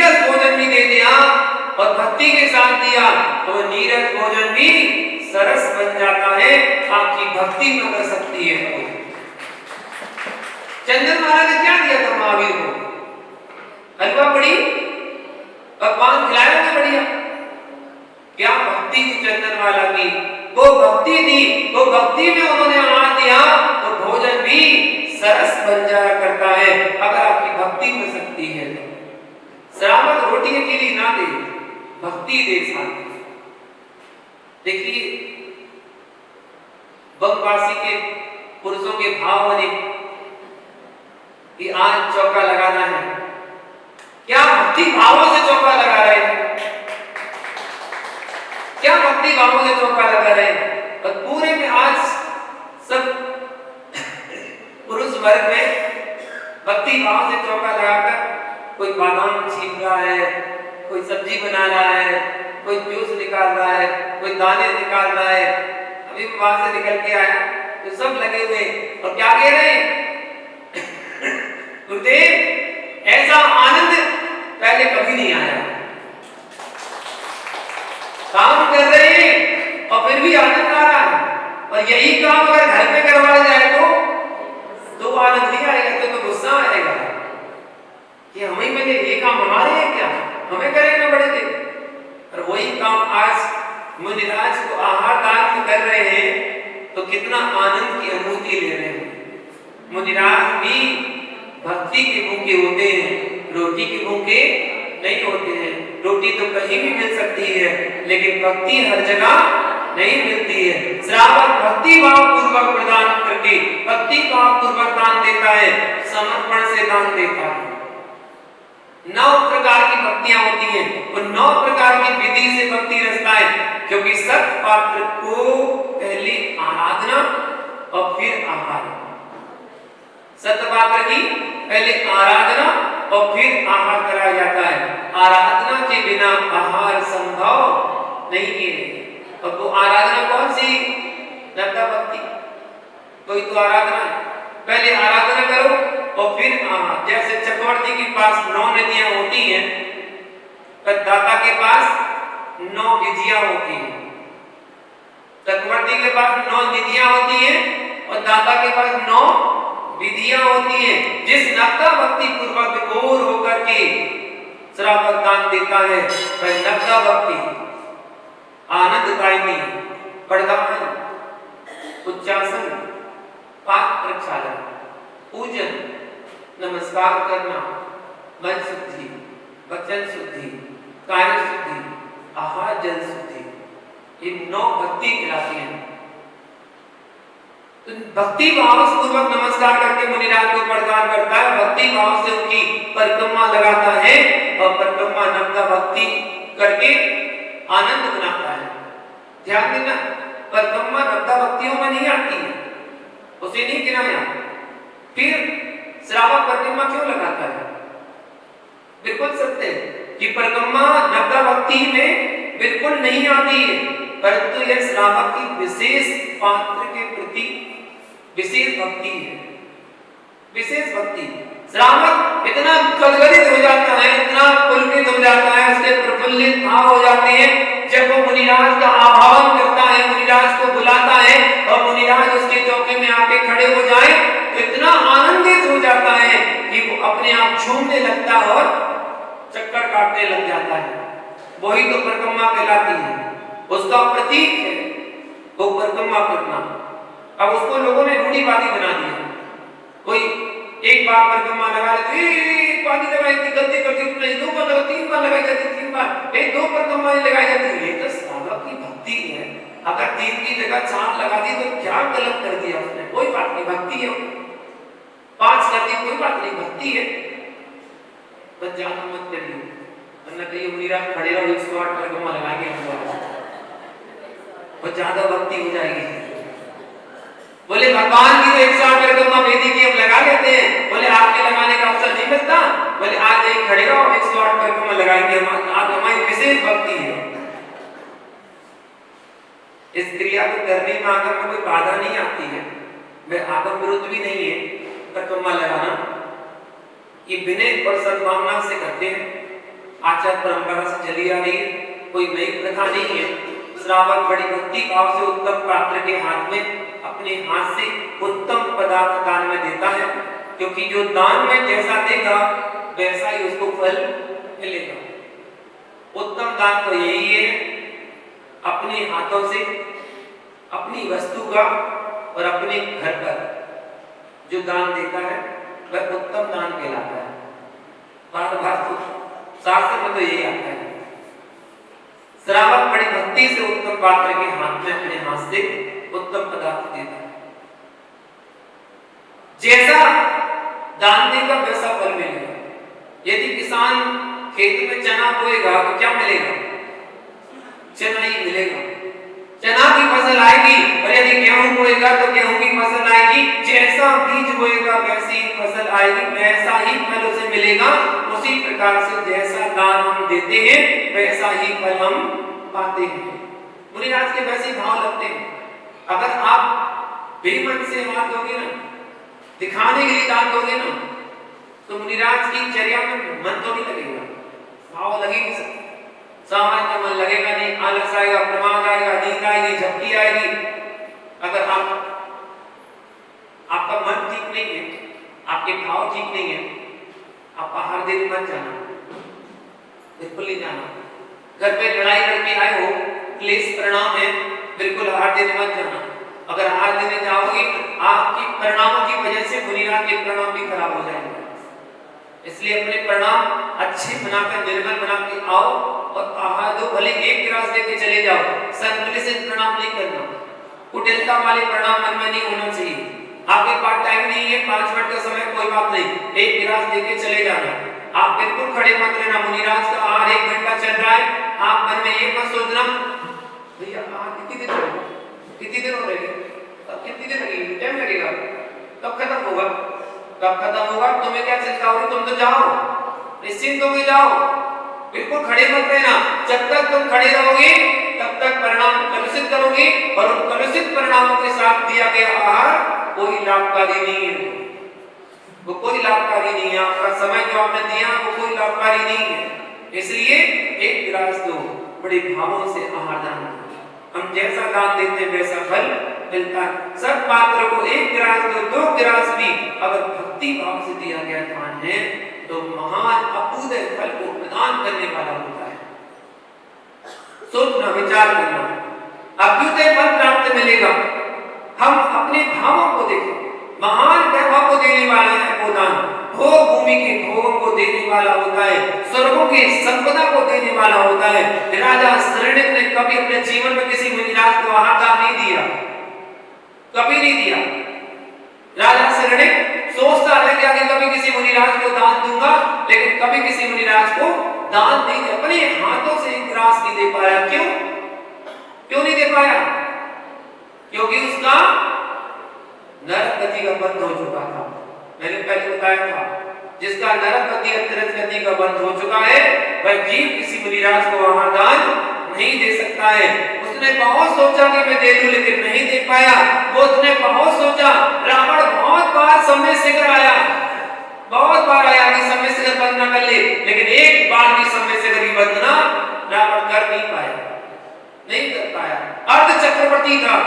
A: नीरस भोजन भी दे दिया और भक्ति के साथ दिया तो वो नीरस भोजन भी सरस बन जाता है, आपकी भक्ति में कर सकती है। चंद्रमाला ने क्या दिया था महावीर को? हलवा बड़ी पकवान खिलाया ना बढ़िया। क्या भक्ति थी चंद्रमाला की, वो भक्ति थी, वो भक्ति में उन्होंने आहार दिया तो भोजन भी सरस बन जाया करता है अगर आपकी भक्ति में शक्ति है तो। श्रावक रोटी अकेली ना दे, भक्ति दे साथ। देखिए वनवासी के पुरुषों के भाव बने कि आज चौका लगाना है, क्या भक्ति भावों से चौका लगा रहे हैं? क्या भक्ति भावों से चौका लगा रहे हैं? और पूरे में आज सब पुरुष वर्ग में भक्ति भाव से चौका लगाकर कोई बादाम छीन रहा है, कोई सब्जी बना रहा है, कोई जूस निकाल रहा है, कोई दाने निकाल रहा है। अभी वहां से निकल के आया तो सब लगे हुए और क्या कह रहे हैं? गुरुदेव ऐसा आनंद पहले कभी नहीं आया। काम कर रहे हैं और फिर भी आनंद आ रहा है, और यही काम अगर घर में करवाया जाए तो आनंद नहीं आएगा, तो गुस्सा आएगा कि हमें मिले, ये काम हमारे हैं क्या, हमें करेंगे बड़े थे। और वही काम आज मुनिराज को आहार दान कर रहे हैं तो कितना आनंद की अनुभूति ले रहे हैं। मुनिराज भी भक्ति के भूखे होते हैं, रोटी के भूखे नहीं होते हैं। रोटी तो कहीं भी मिल सकती है लेकिन भक्ति हर जगह नहीं मिलती है। श्रावक भक्ति भाव पूर्वक प्रदान करके भक्ति भाव पूर्वक दान देता है, समर्पण से दान देता है। 9 प्रकार की भक्तियां होती हैं, और 9 प्रकार की विधि से भक्ति रचता है, क्योंकि सत पात्र को पहले आराधना और फिर आहार। सत पात्र की पहले आराधना और फिर आहार कराया जाता है। आराधना के बिना आहार संभव नहीं है। और वो आराधना कौन सी? नवदा भक्ति। कोई तो आराधना है, पहले आराधना करो और फिर आहार। जैसे चक्रवर्ती के पास 9 नदियां होती हैं, पर दाता के पास 9 विधियां होती हैं। चक्रवर्ती के पास 9 निधियां होती हैं और दाता के पास 9 विधियां होती हैं। जिस नवदा भक्ति पूर्वक विभोर होकर के श्रावक दान देता है वह नवदा भक्ति आनंददायिनी, पड़गामन, उच्चासन, पाक प्रक्षालन, पूजन, नमस्कार करना, मन शुद्धि, वचन शुद्धि, कार्य शुद्धि, आहार जल शुद्धि, ये 9 भक्ति कहलाती हैं। तो भक्ति भाव से पूर्वक नमस्कार करके मुनिराज को प्रदान करता है, भक्ति भाव से उनकी परिक्रमा लगाता है और परिक्रमा नवदा भक्ति करके आनंद बनाता है। ध्यान देना, परिक्रमा नवदा भक्तियों में नहीं आती है, उसे नहीं गिनाया। फिर श्रावक परिक्रमा क्यों लगाता है? बिल्कुल सत्य है कि परिक्रमा नवदा भक्ति में बिल्कुल नहीं आती है, परंतु यह श्रावक की विशेष पात्र के प्रति विशेष भक्ति है। विशेष भक्ति श्रावक इतना गदगदित हो जाता है, इतना पुलकित हो जाता है, उसके प्रफुल्लित भाव हो जाते हैं जब वो मुनिराज का आवाहन करता है, मुनिराज को बुलाता है और मुनिराज उसके चौके में आके खड़े हो जाए तो इतना आनंदित हो जाता है कि वो अपने आप झूमने लगता है और चक्कर काटने लग जाता है। वही तो परिक्रमा कहलाती है, उसका प्रतीक है वो परिक्रमा करना। अब उसको लोगों ने रूढ़िवादी बना दिया। कोई एक बार परिक्रमा लगा ले, एक बार लगाई थी, गलती करती नहीं, 2 बार लगा, 3 बार लगाई जाती, 3 बार, एक 2 परिक्रमा लगाई जाती है। ये तो श्रावक की भक्ति है। अगर 3 की जगह 4 लगा दी तो क्या गलत कर दिया उसने? कोई बात नहीं, भक्ति है। 5 कर दी, कोई बात नहीं, भक्ति है। बस ज्यादा मत करिए, वरना कहीं मुनिराज खड़े रहो 108 परिक्रमा लगाएंगे हमको, और ज्यादा भक्ति हो जाएगी। बोले भगवान की तो 108 परिक्रमा वेदी की हम लगा लेते हैं। बोले आपके लगाने का अवसर नहीं मिलता? बोले आज एक खड़े रहो 108 परिक्रमा लगाएंगे, आज हमारी विशेष भक्ति है। इस क्रिया को करने में आगम में कोई बाधा नहीं आती है, वह आगम विरुद्ध भी नहीं है। परिक्रमा लगाना ये विनय और सद्भावना से करते हैं। आचार परंपरा से चली आ रही है, कोई नई प्रथा नहीं है। श्रावक बड़ी भक्ति भाव से उत्तम पात्र के हाथ में अपने हाथ से उत्तम पदार्थ दान में देता है, क्योंकि जो दान में जैसा देगा वैसा ही उसको फल मिलेगा। उत्तम दान तो यही है, अपने हाथों से अपनी वस्तु का और अपने घर पर जो दान देता है वह उत्तम दान कहलाता है। बार बार तो शास्त्र में तो यही आता है। श्रावक बड़ी भक्ति से उत्तम पात्र के हाथ में अपने हाथ से उत्तम पदार्थ देता है। जैसा दान देगा वैसा फल मिलेगा। यदि किसान खेत में चना बोएगा तो क्या मिलेगा? चना ही मिलेगा, चना की फसल आएगी। और यदि गेहूं बोएगा तो गेहूं की फसल आएगी। जैसा बीज बोएगा वैसी ही फसल आएगी, वैसा ही फल उसे मिलेगा। उसी प्रकार से जैसा दान हम देते हैं वैसा ही फल हम पाते हैं। मुनिराज के वैसे भाव लगते हैं। अगर आप बेमन से हाथ दोगे ना, दिखाने के लिए दान दोगे ना, तो मुनिराज की चर्या में मन तो नहीं लगेगा, भाव लगे नहीं सकते। सामान्य मन लगेगा नहीं, आलस आएगा, प्रमाद आएगा, नींद आएगी, झपकी आएगी। अगर आपका मन ठीक नहीं है, आपके भाव ठीक नहीं है, आप आहार देने मत जाना, बिल्कुल नहीं जाना। घर पे लड़ाई करके आए हो, क्लेश परिणाम है, बिल्कुल आहार देने मत जाना। अगर आहार देने जाओगे आपकी परिणामों की वजह से मुनिराज के परिणाम भी खराब हो जाएंगे। इसलिए अपने परिणाम अच्छे बनाकर, निर्मल बना के आओ और आहार दो। भले एक गिलास देके चले जाओ, संकुचित प्रणाम नहीं करना, कुटिलता वाले प्रणाम मन में नहीं होना चाहिए। आपके पास टाइम नहीं है, 5 मिनट का समय, कोई बात नहीं, एक गिलास देके चले जाना। आप बिल्कुल खड़े मत रहना। मुनिराज का आहार 1 घंटा चल रहा है, आप मन में ये मत सोचना भैया आहार कितनी देर हो, कितनी देर हो रही है, कितनी देर लगेगी, टाइम लगेगा, कब खत्म होगा, कब खत्म होगा, तुम्हें क्या चिंता हो रही, तुम तो जाओ, निश्चिंत होके जाओ, बिल्कुल खड़े मत रहना। जब तक तुम खड़े रहोगे तब तक परिणाम कलुषित करोगे, और उन कलुषित परिणामों के साथ दिया गया आहार कोई लाभकारी नहीं है, वो कोई लाभकारी नहीं है। आपका समय जो आपने दिया वो कोई लाभकारी नहीं है। इसलिए एक गिलास दो, बड़े भावों से आहार दान। हम जैसा दान देते हैं वैसा फल मिलता है। सब पात्र को 1 गिलास दो, 2 गिलास भी अगर भक्ति भाव से दिया गया दान है तो महान अपूर्व फल को प्रदान करने वाला होता है। सोचना, विचार करना, अभ्युदय फल प्राप्त मिलेगा। हम अपने भावों को देखें, महान वैभव को देने वाला है वो दान। भोग भूमि के भोगों को देने वाला होता है, स्वर्गों की संपदा को देने वाला होता है। राजा शरणिक ने कभी अपने जीवन में किसी मुनिराज को आहार दान नहीं दिया, कभी नहीं दिया। राजा शरणिक सोचता रह गया कि कभी किसी मुनिराज को दान दूंगा, लेकिन कभी किसी मुनिराज को दान नहीं दिया। अपने हाथों से एक ग्रास नहीं दे पाया। क्यों नहीं दे पाया? क्योंकि उसका नरक गति का बंध हो चुका था। मैंने पहले बताया था, जिसका नरक गति अतिरिक्त गति का बंध हो चुका है वह जीव किसी मुनिराज को आहार दान नहीं दे सकता है। उसने बहुत सोचा कि मैं दे दूं, लेकिन नहीं दे पाया। वो उसने बहुत सोचा। रावण बहुत बार समय शिखर आया, बहुत बार आया कि समय शिखर बंद न कर ले, लेकिन एक बार भी समय शिखर की वंदना रावण कर नहीं पाया, नहीं कर पाया। अर्ध चक्रवर्ती था,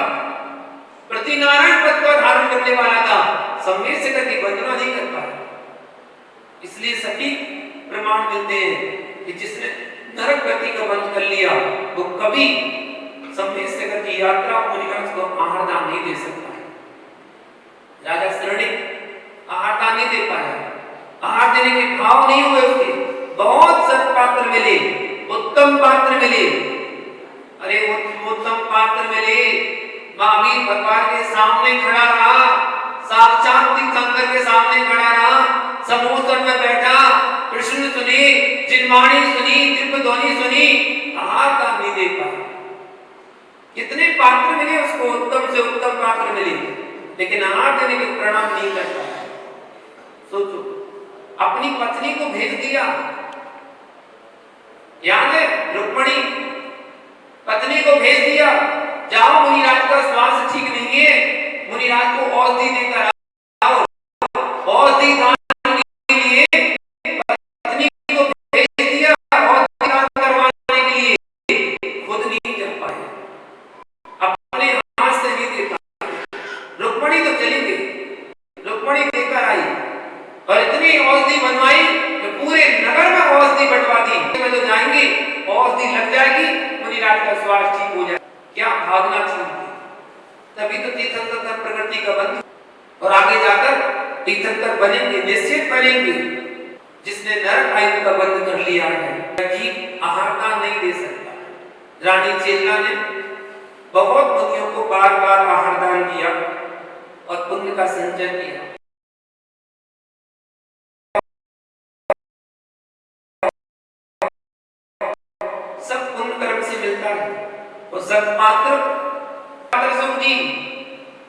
A: प्रतिनारायण पद को धारण करने वाला था, समय शिखर की वंदना नहीं कर पाया। इसलिए सटीक प्रमाण मिलते हैं कि जिसने नरक गति का बंद कर लिया वो कभी समय शिखर की यात्रा मुनिराज को आहार दान नहीं दे सकता है। राजा शरणिक आहार दान नहीं दे पाया, आहार देने के भाव नहीं हुए उसके। बहुत सत्पात्र मिले, उत्तम पात्र मिले। अरे वो उत्तम पात्र मिले, महावीर भगवान के सामने खड़ा रहा, साक्षात तीर्थंकर के सामने खड़ा रहा, समोसन में बैठा, कृष्ण सुनी, जिनवाणी सुनी, दिव्य ध्वनि सुनी, आहार दान नहीं दे पाया। कितने पात्र मिले उसको, उत्तम से उत्तम पात्र मिले, लेकिन आहार देने के प्रणाम नहीं कर पाया। सोचो, अपनी पत्नी को भेज दिया, याद है, रुक्मणी पत्नी को भेज दिया, जाओ मुनिराज का स्वास्थ्य ठीक नहीं है, मुनिराज को औषधि देकर आओ। औषधि दान के लिए पत्नी को भेज दिया, भावना चाहिए, तभी तो तीर्थंकर प्रकृति का बंधु और आगे जाकर तीर्थंकर बनेंगे, निश्चित बनेंगे। जिसने नरक आयु का बंध कर लिया है, जीव आहारदान नहीं दे सकता। रानी चेतना ने बहुत मुनियों को बार बार आहारदान किया और पुण्य का संचय किया। सब पुण्य कर्म से मिलता है और सत्पात्र जी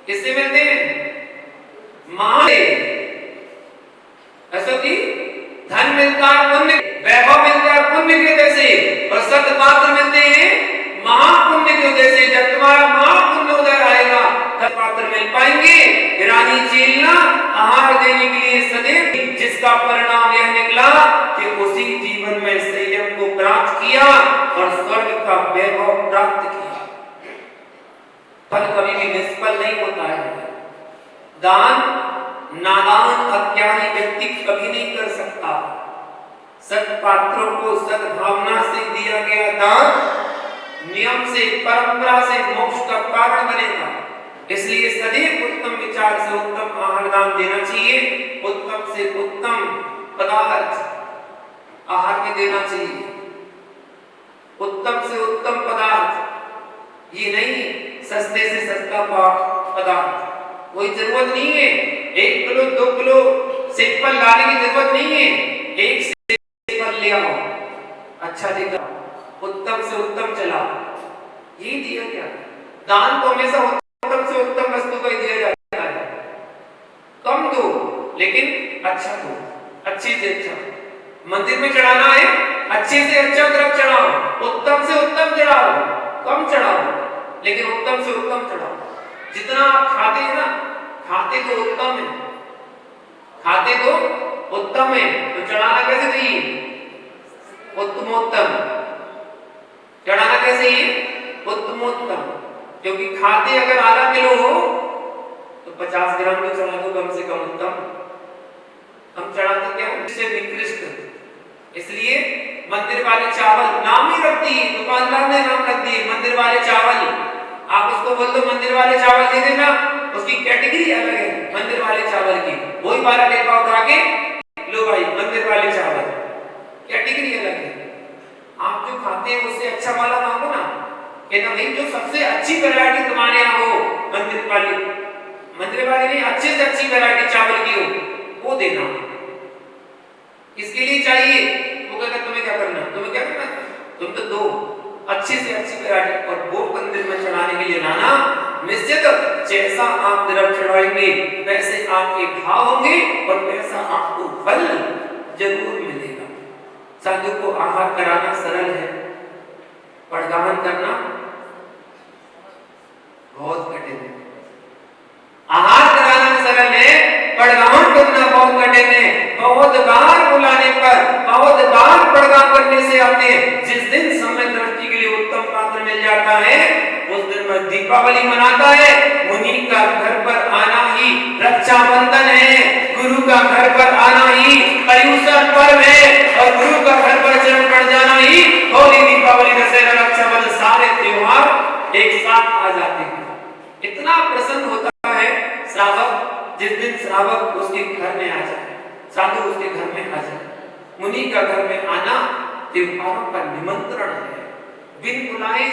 A: किससे मिलते हैं? मां से। अशोक जी, धन मिलता है पुण्य, वैभव मिलता है पुण्य के वजह से, और सत्पात्र मिलते हैं महापुण्य की वजह से। जब तुम्हारा महापुण्य उदय आएगा तब पात्र मिल पाएंगे। रानी चेलना आहार देने के लिए सदैव, जिसका परिणाम यह निकला कि उसी जीवन में संयम को प्राप्त किया और स्वर्ग का वैभव प्राप्त किया। फल कभी भी निष्फल नहीं होता है। दान नादान अज्ञानी व्यक्ति कभी नहीं कर सकता। सत्पात्रों को सद्भावना से दिया गया दान नियम से, परंपरा से मोक्ष का कारण बनेगा। इसलिए सदैव उत्तम विचार से उत्तम आहार दान देना चाहिए। उत्तम से उत्तम पदार्थ आहार में देना चाहिए। उत्तम से उत्तम पदार्थ, ये नहीं सस्ते से सस्ता पदार्थ। कोई जरूरत नहीं है 1 किलो 2 किलो सेब लाने की जरूरत नहीं है। एक सेब ले आओ, अच्छा देगा, उत्तम से उत्तम चला, ये दिया गया। दान तो हमेशा उत्तम से उत्तम वस्तु को ही दिया जाता है। कम दो लेकिन अच्छा दो, अच्छे से अच्छा। मंदिर में चढ़ाना है, अच्छे से अच्छा द्रव्य चढ़ाओ, उत्तम से उत्तम चढ़ाओ, कम चढ़ाओ लेकिन उत्तम से उत्तम चढ़ाओ। जितना आप खाते हैं ना, खाते तो उत्तम है, खाते तो उत्तम है, तो चढ़ाना कैसे चाहिए? उत्तमोत्तम। चढ़ाना कैसे है? उत्तमोत्तम। क्योंकि खाते अगर आधा किलो हो तो 50 ग्राम तो चढ़ा दो कम से कम उत्तम। हम चढ़ाते क्या है? निकृष्ट। इसलिए मंदिर वाले चावल नाम ही रख दिए, दुकानदार ने नाम रख दिए मंदिर वाले चावल। आप उसको बोल दो मंदिर वाले चावल दे देना, उसकी कैटेगरी अलग है मंदिर वाले चावल की। वही 12 डिब्बा उठा के लो भाई मंदिर वाले चावल, कैटेगरी अलग है। आप जो खाते हैं उससे अच्छा वाला मांगो ना, कहना भाई जो सबसे अच्छी वैरायटी तुम्हारे यहाँ हो, मंदिर वाले नहीं, अच्छे से अच्छी वैरायटी चावल की हो वो देना। इसके लिए चाहिए वो कहता तुम्हें क्या करना, तुम्हें क्या करना, तुम तो दो अच्छी से अच्छी वैरायटी और वो मंदिर में चढ़ाने के लिए लाना। निश्चित जैसा आप द्रव्य चढ़ाएंगे वैसे आपके भाव होंगे और वैसा आपको फल जरूर मिलेगा। साधु को आहार कराना सरल है, पड़गाहन करना बहुत कठिन है। आहार कराना सरल है, पड़गाहन करना बहुत कठिन है। बहुत बार बुलाने पर, बहुत बार पड़गाहन करने से आते हैं। जिस दिन समय दृष्टि के लिए उत्तम पात्र मिल जाता है उस दिन में दीपावली मनाता है। मुनि का घर पर आना ही रक्षाबंधन है, गुरु का घर पर आना ही पर्युषण पर्व है, और गुरु का घर पर चरण पड़ जाना ही होली, दीपावली, दशहरा, रक्षाबंधन, सारे त्योहार एक साथ आ जाते हैं। इतना प्रसन्न होता है श्रावक जिस दिन श्रावक उसके घर में आ जाए, साधु उसके घर में आ जाए। मुनि का घर में आना त्योहारों का निमंत्रण है। बिन बुलाए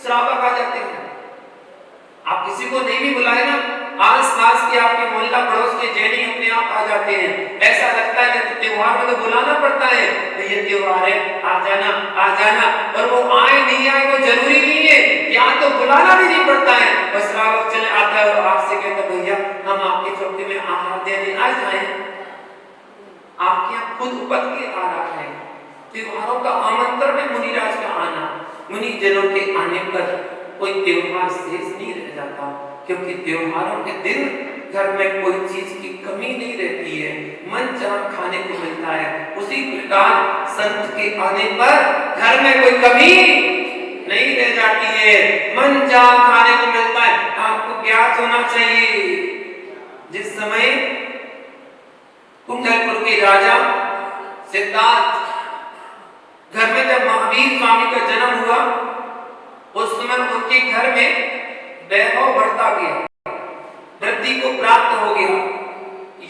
A: श्रावक आ जाते हैं। आप किसी को नहीं भी बुलाए ना, आस पास के आपके मोहल्ला पड़ोस के जैनी अपने आप आ जाते हैं। ऐसा लगता है कि त्योहार में तो बुलाना पड़ता है, तो ये त्योहार है आ जाना आ जाना, और वो आए नहीं आए वो जरूरी नहीं है, यहाँ तो बुलाना भी नहीं पड़ता है। बस श्रावक चले आता है और आपसे कहता भैया हम आपके चौकी में आहार देने आ जाए। आपके यहाँ खुद उपज के आ रहा है। त्योहारों का आमंत्रण है मुनिराज का आना। मुनि जनों के आने पर कोई त्योहार शेष नहीं रह जाता, क्योंकि त्योहारों के दिन घर में कोई चीज की कमी नहीं रहती है। मन जहाँ खाने को मिलता है, उसी प्रकार संत के आने पर घर में कोई कमी नहीं रह जाती है। मन जहाँ खाने को मिलता है, आपको ज्ञात होना चाहिए। जिस समय कुंडलपुर के राजा सिद्धार्थ घर में जब महावीर स्वामी का जन्म हुआ, उस समय उनके घर में वैभव बढ़ता गया, वृद्धि को प्राप्त हो गया।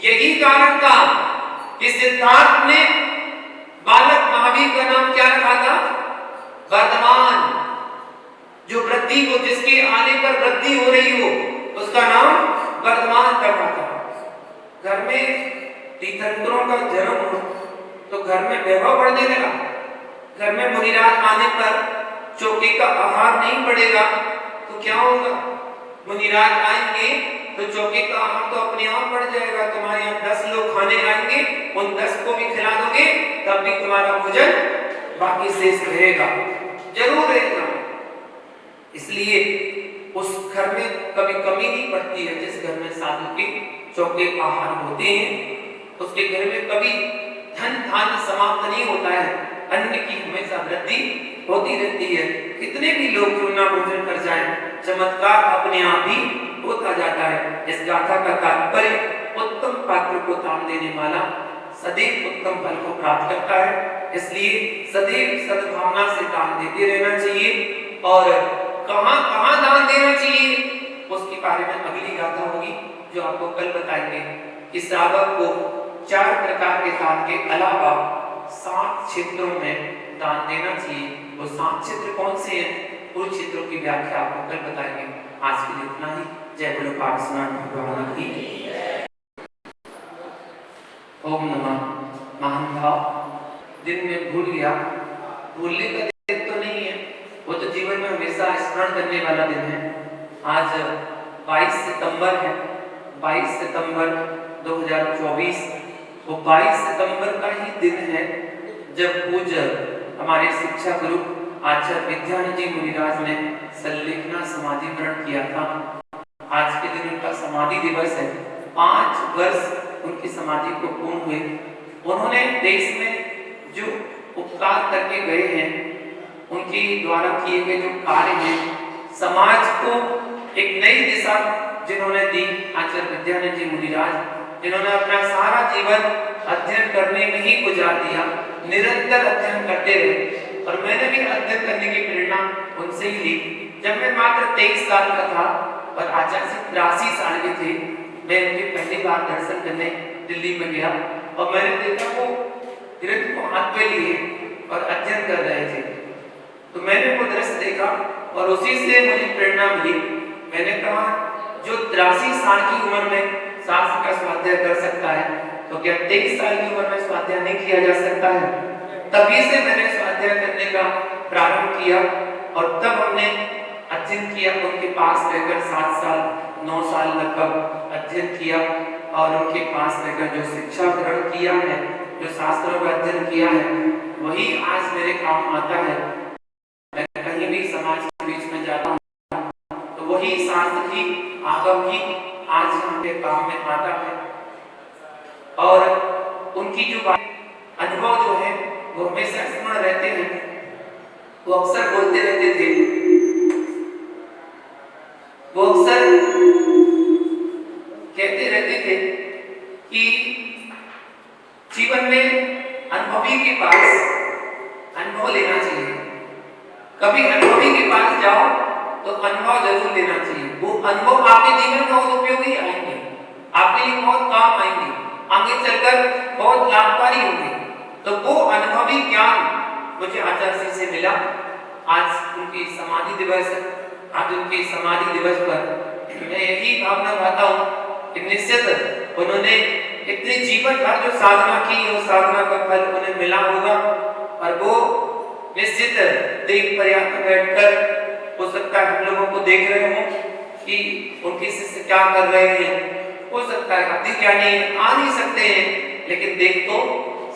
A: यही कारण था कि सिद्धार्थ ने बालक महावीर का नाम क्या रखा था? वर्धमान। जो वृद्धि को, जिसके आने पर वृद्धि हो रही हो, उसका नाम वर्धमान रखा था। घर में तीर्थंकरों का जन्म हो तो घर में वैभव बढ़ने लगा। घर में मुनिराज आने पर चौके का आहार नहीं पड़ेगा तो क्या होगा? मुनिराज आएंगे तो चौके का आहार तो अपने आप बढ़ जाएगा। तुम्हारे यहाँ 10 लोग खाने आएंगे, उन 10 को भी खिला दोगे तब भी तुम्हारा भोजन बाकी शेष रहेगा, जरूर रहेगा। इसलिए उस घर में कभी कमी नहीं पड़ती है। जिस घर में साधु के चौके आहार होते हैं उसके घर में कभी धन धान्य समाप्त नहीं होता है, अन्न की हमेशा वृद्धि होती रहती है। कितने भी लोग क्यों ना भोजन कर जाएं, चमत्कार अपने आप ही होता जाता है। इस गाथा का तात्पर्य उत्तम पात्र को दान देने वाला सदैव उत्तम फल को प्राप्त करता है। इसलिए सदैव सद्भावना से दान देते रहना चाहिए। और कहां कहां दान देना चाहिए उसके बारे में अगली गाथा होगी जो आपको कल बताएंगे कि श्रावक को 4 प्रकार के दान के अलावा 7 क्षेत्रों में दान देना चाहिए। वो 7 क्षेत्र कौन से हैं, उन क्षेत्रों की व्याख्या आपको कल बताएंगे। आज के लिए इतना ही। जय बोलो पार्श्वनाथ भगवान की। ओम नमः। महान भाव दिन में भूल गया, भूलने का दिन तो नहीं है, वो तो जीवन में हमेशा स्मरण करने वाला दिन है। आज 22 सितंबर है, 22 सितंबर 2024। वो 22 सितंबर का ही दिन है जब पूज्य हमारे शिक्षा गुरु आचार्य विद्यानंद जी मुनिराज ने संलेखना समाधि ग्रहण किया था। आज के दिन उनका समाधि दिवस है। 5 वर्ष उनकी समाधि को पूर्ण हुए। उन्होंने देश में जो उपकार करके गए हैं, उनके द्वारा किए गए जो कार्य हैं, समाज को एक नई दिशा जिन्होंने दी, आचार्य विद्यानंद जी मुनिराज, जिन्होंने अपना सारा जीवन अध्ययन करने में ही गुजार दिया, निरंतर अध्ययन करते रहे। और मैंने भी अध्ययन करने की प्रेरणा उनसे ही ली। जब मैं मात्र 23 साल का था और आचार्य से 83 साल के थे, मैं उनके पहली बार दर्शन करने दिल्ली में गया और मैंने देखा वो ग्रंथ को हाथ पे लिए और अध्ययन कर रहे थे। तो मैंने वो दृश्य देखा और उसी से मुझे प्रेरणा मिली। मैंने कहा जो 83 साल की उम्र में शास्त्र का स्वाध्याय कर सकता है तो क्या 23 साल की उम्र में स्वाध्याय नहीं किया जा सकता है? तभी से मैंने स्वाध्याय करने का प्रारंभ किया और तब हमने अध्ययन किया। उनके पास रहकर 7 साल 9 साल लगभग अध्ययन किया और उनके पास रहकर जो शिक्षा ग्रहण किया है, जो शास्त्रों का अध्ययन किया है, वही आज मेरे काम आता है। मैं कहीं भी समाज के बीच में जाता हूँ तो वही शास्त्र ही, आगम ही आज हमारे काम में आता है। और उनकी जो अनुभव जो है वो हमेशा स्मरण रहते हैं। वो अक्सर बोलते रहते थे, वो अक्सर कहते रहते थे कि जीवन में अनुभवी के पास अनुभव लेना चाहिए। कभी अनुभवी के पास जाओ तो अनुभव जरूर लेना चाहिए। वो अनुभव आपके जीवन में बहुत उपयोगी आएंगे, आपके लिए बहुत काम आएंगे, आगे चलकर बहुत लाभकारी होंगे। तो वो अनुभवी ज्ञान मुझे आचार्य जी से मिला। आज उनकी समाधि दिवस है। आज उनकी समाधि दिवस पर मैं यही भावना पाता हूँ कि निश्चित उन्होंने इतने जीवन भर जो साधना की, उस साधना का फल उन्हें मिला होगा और वो निश्चित देख पर्याप्त बैठकर हो सकता है हम लोगों को देख रहे हों कि उनके शिष्य क्या कर रहे हैं। हो सकता है अति ज्ञानी आ नहीं सकते हैं, लेकिन देख तो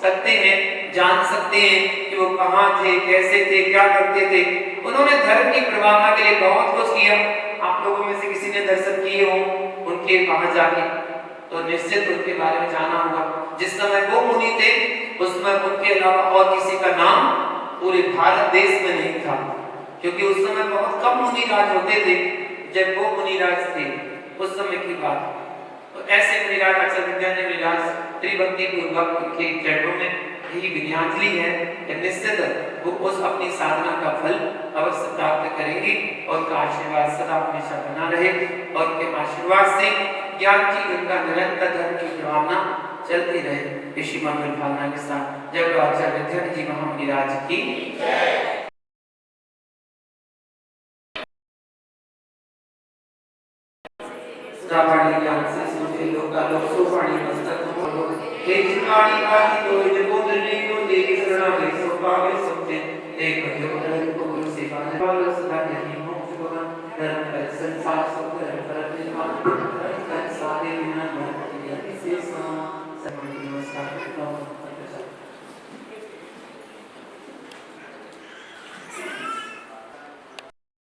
A: सकते हैं, जान सकते हैं कि वो कहाँ थे, कैसे थे, क्या करते थे। उन्होंने धर्म की प्रवाहना के लिए बहुत कुछ किया। आप लोगों में से किसी ने दर्शन किए हो उनके वहां जाके तो निश्चित उनके बारे में जाना होगा। जिस समय वो मुनि थे उस समय उनके अलावा और किसी का नाम पूरे भारत देश में नहीं था, क्योंकि उस समय बहुत कम मुनिराज होते थे। जब वो मुनिराज थे उस समय की बात, तो ऐसे मुनिराज आचार्य विद्यानंद मुनिराज त्रिभक्ति पूर्वक उनके चरणों में यही विनयाजली है कि निश्चित वो उस अपनी साधना का फल अवश्य प्राप्त करेंगे और उनका आशीर्वाद सदा हमेशा बना रहे और उनके आशीर्वाद से ज्ञान की गंगा निरंतर धर्म की प्रवाहना चलती रहे। इसी मंगल भावना के साथ जय आचार्य धन जी महामुनिराज की रावणी ज्ञान से सूझे लोका लोक सुपाणी मस्तक मोलो हे जिकाणी काहि तो जगोदर ने को देवी शरणा में सो पावे सबते एक भजो धर्म को गुरु सेवा वाला सदा यही मोक्ष भगवान धर्म संसार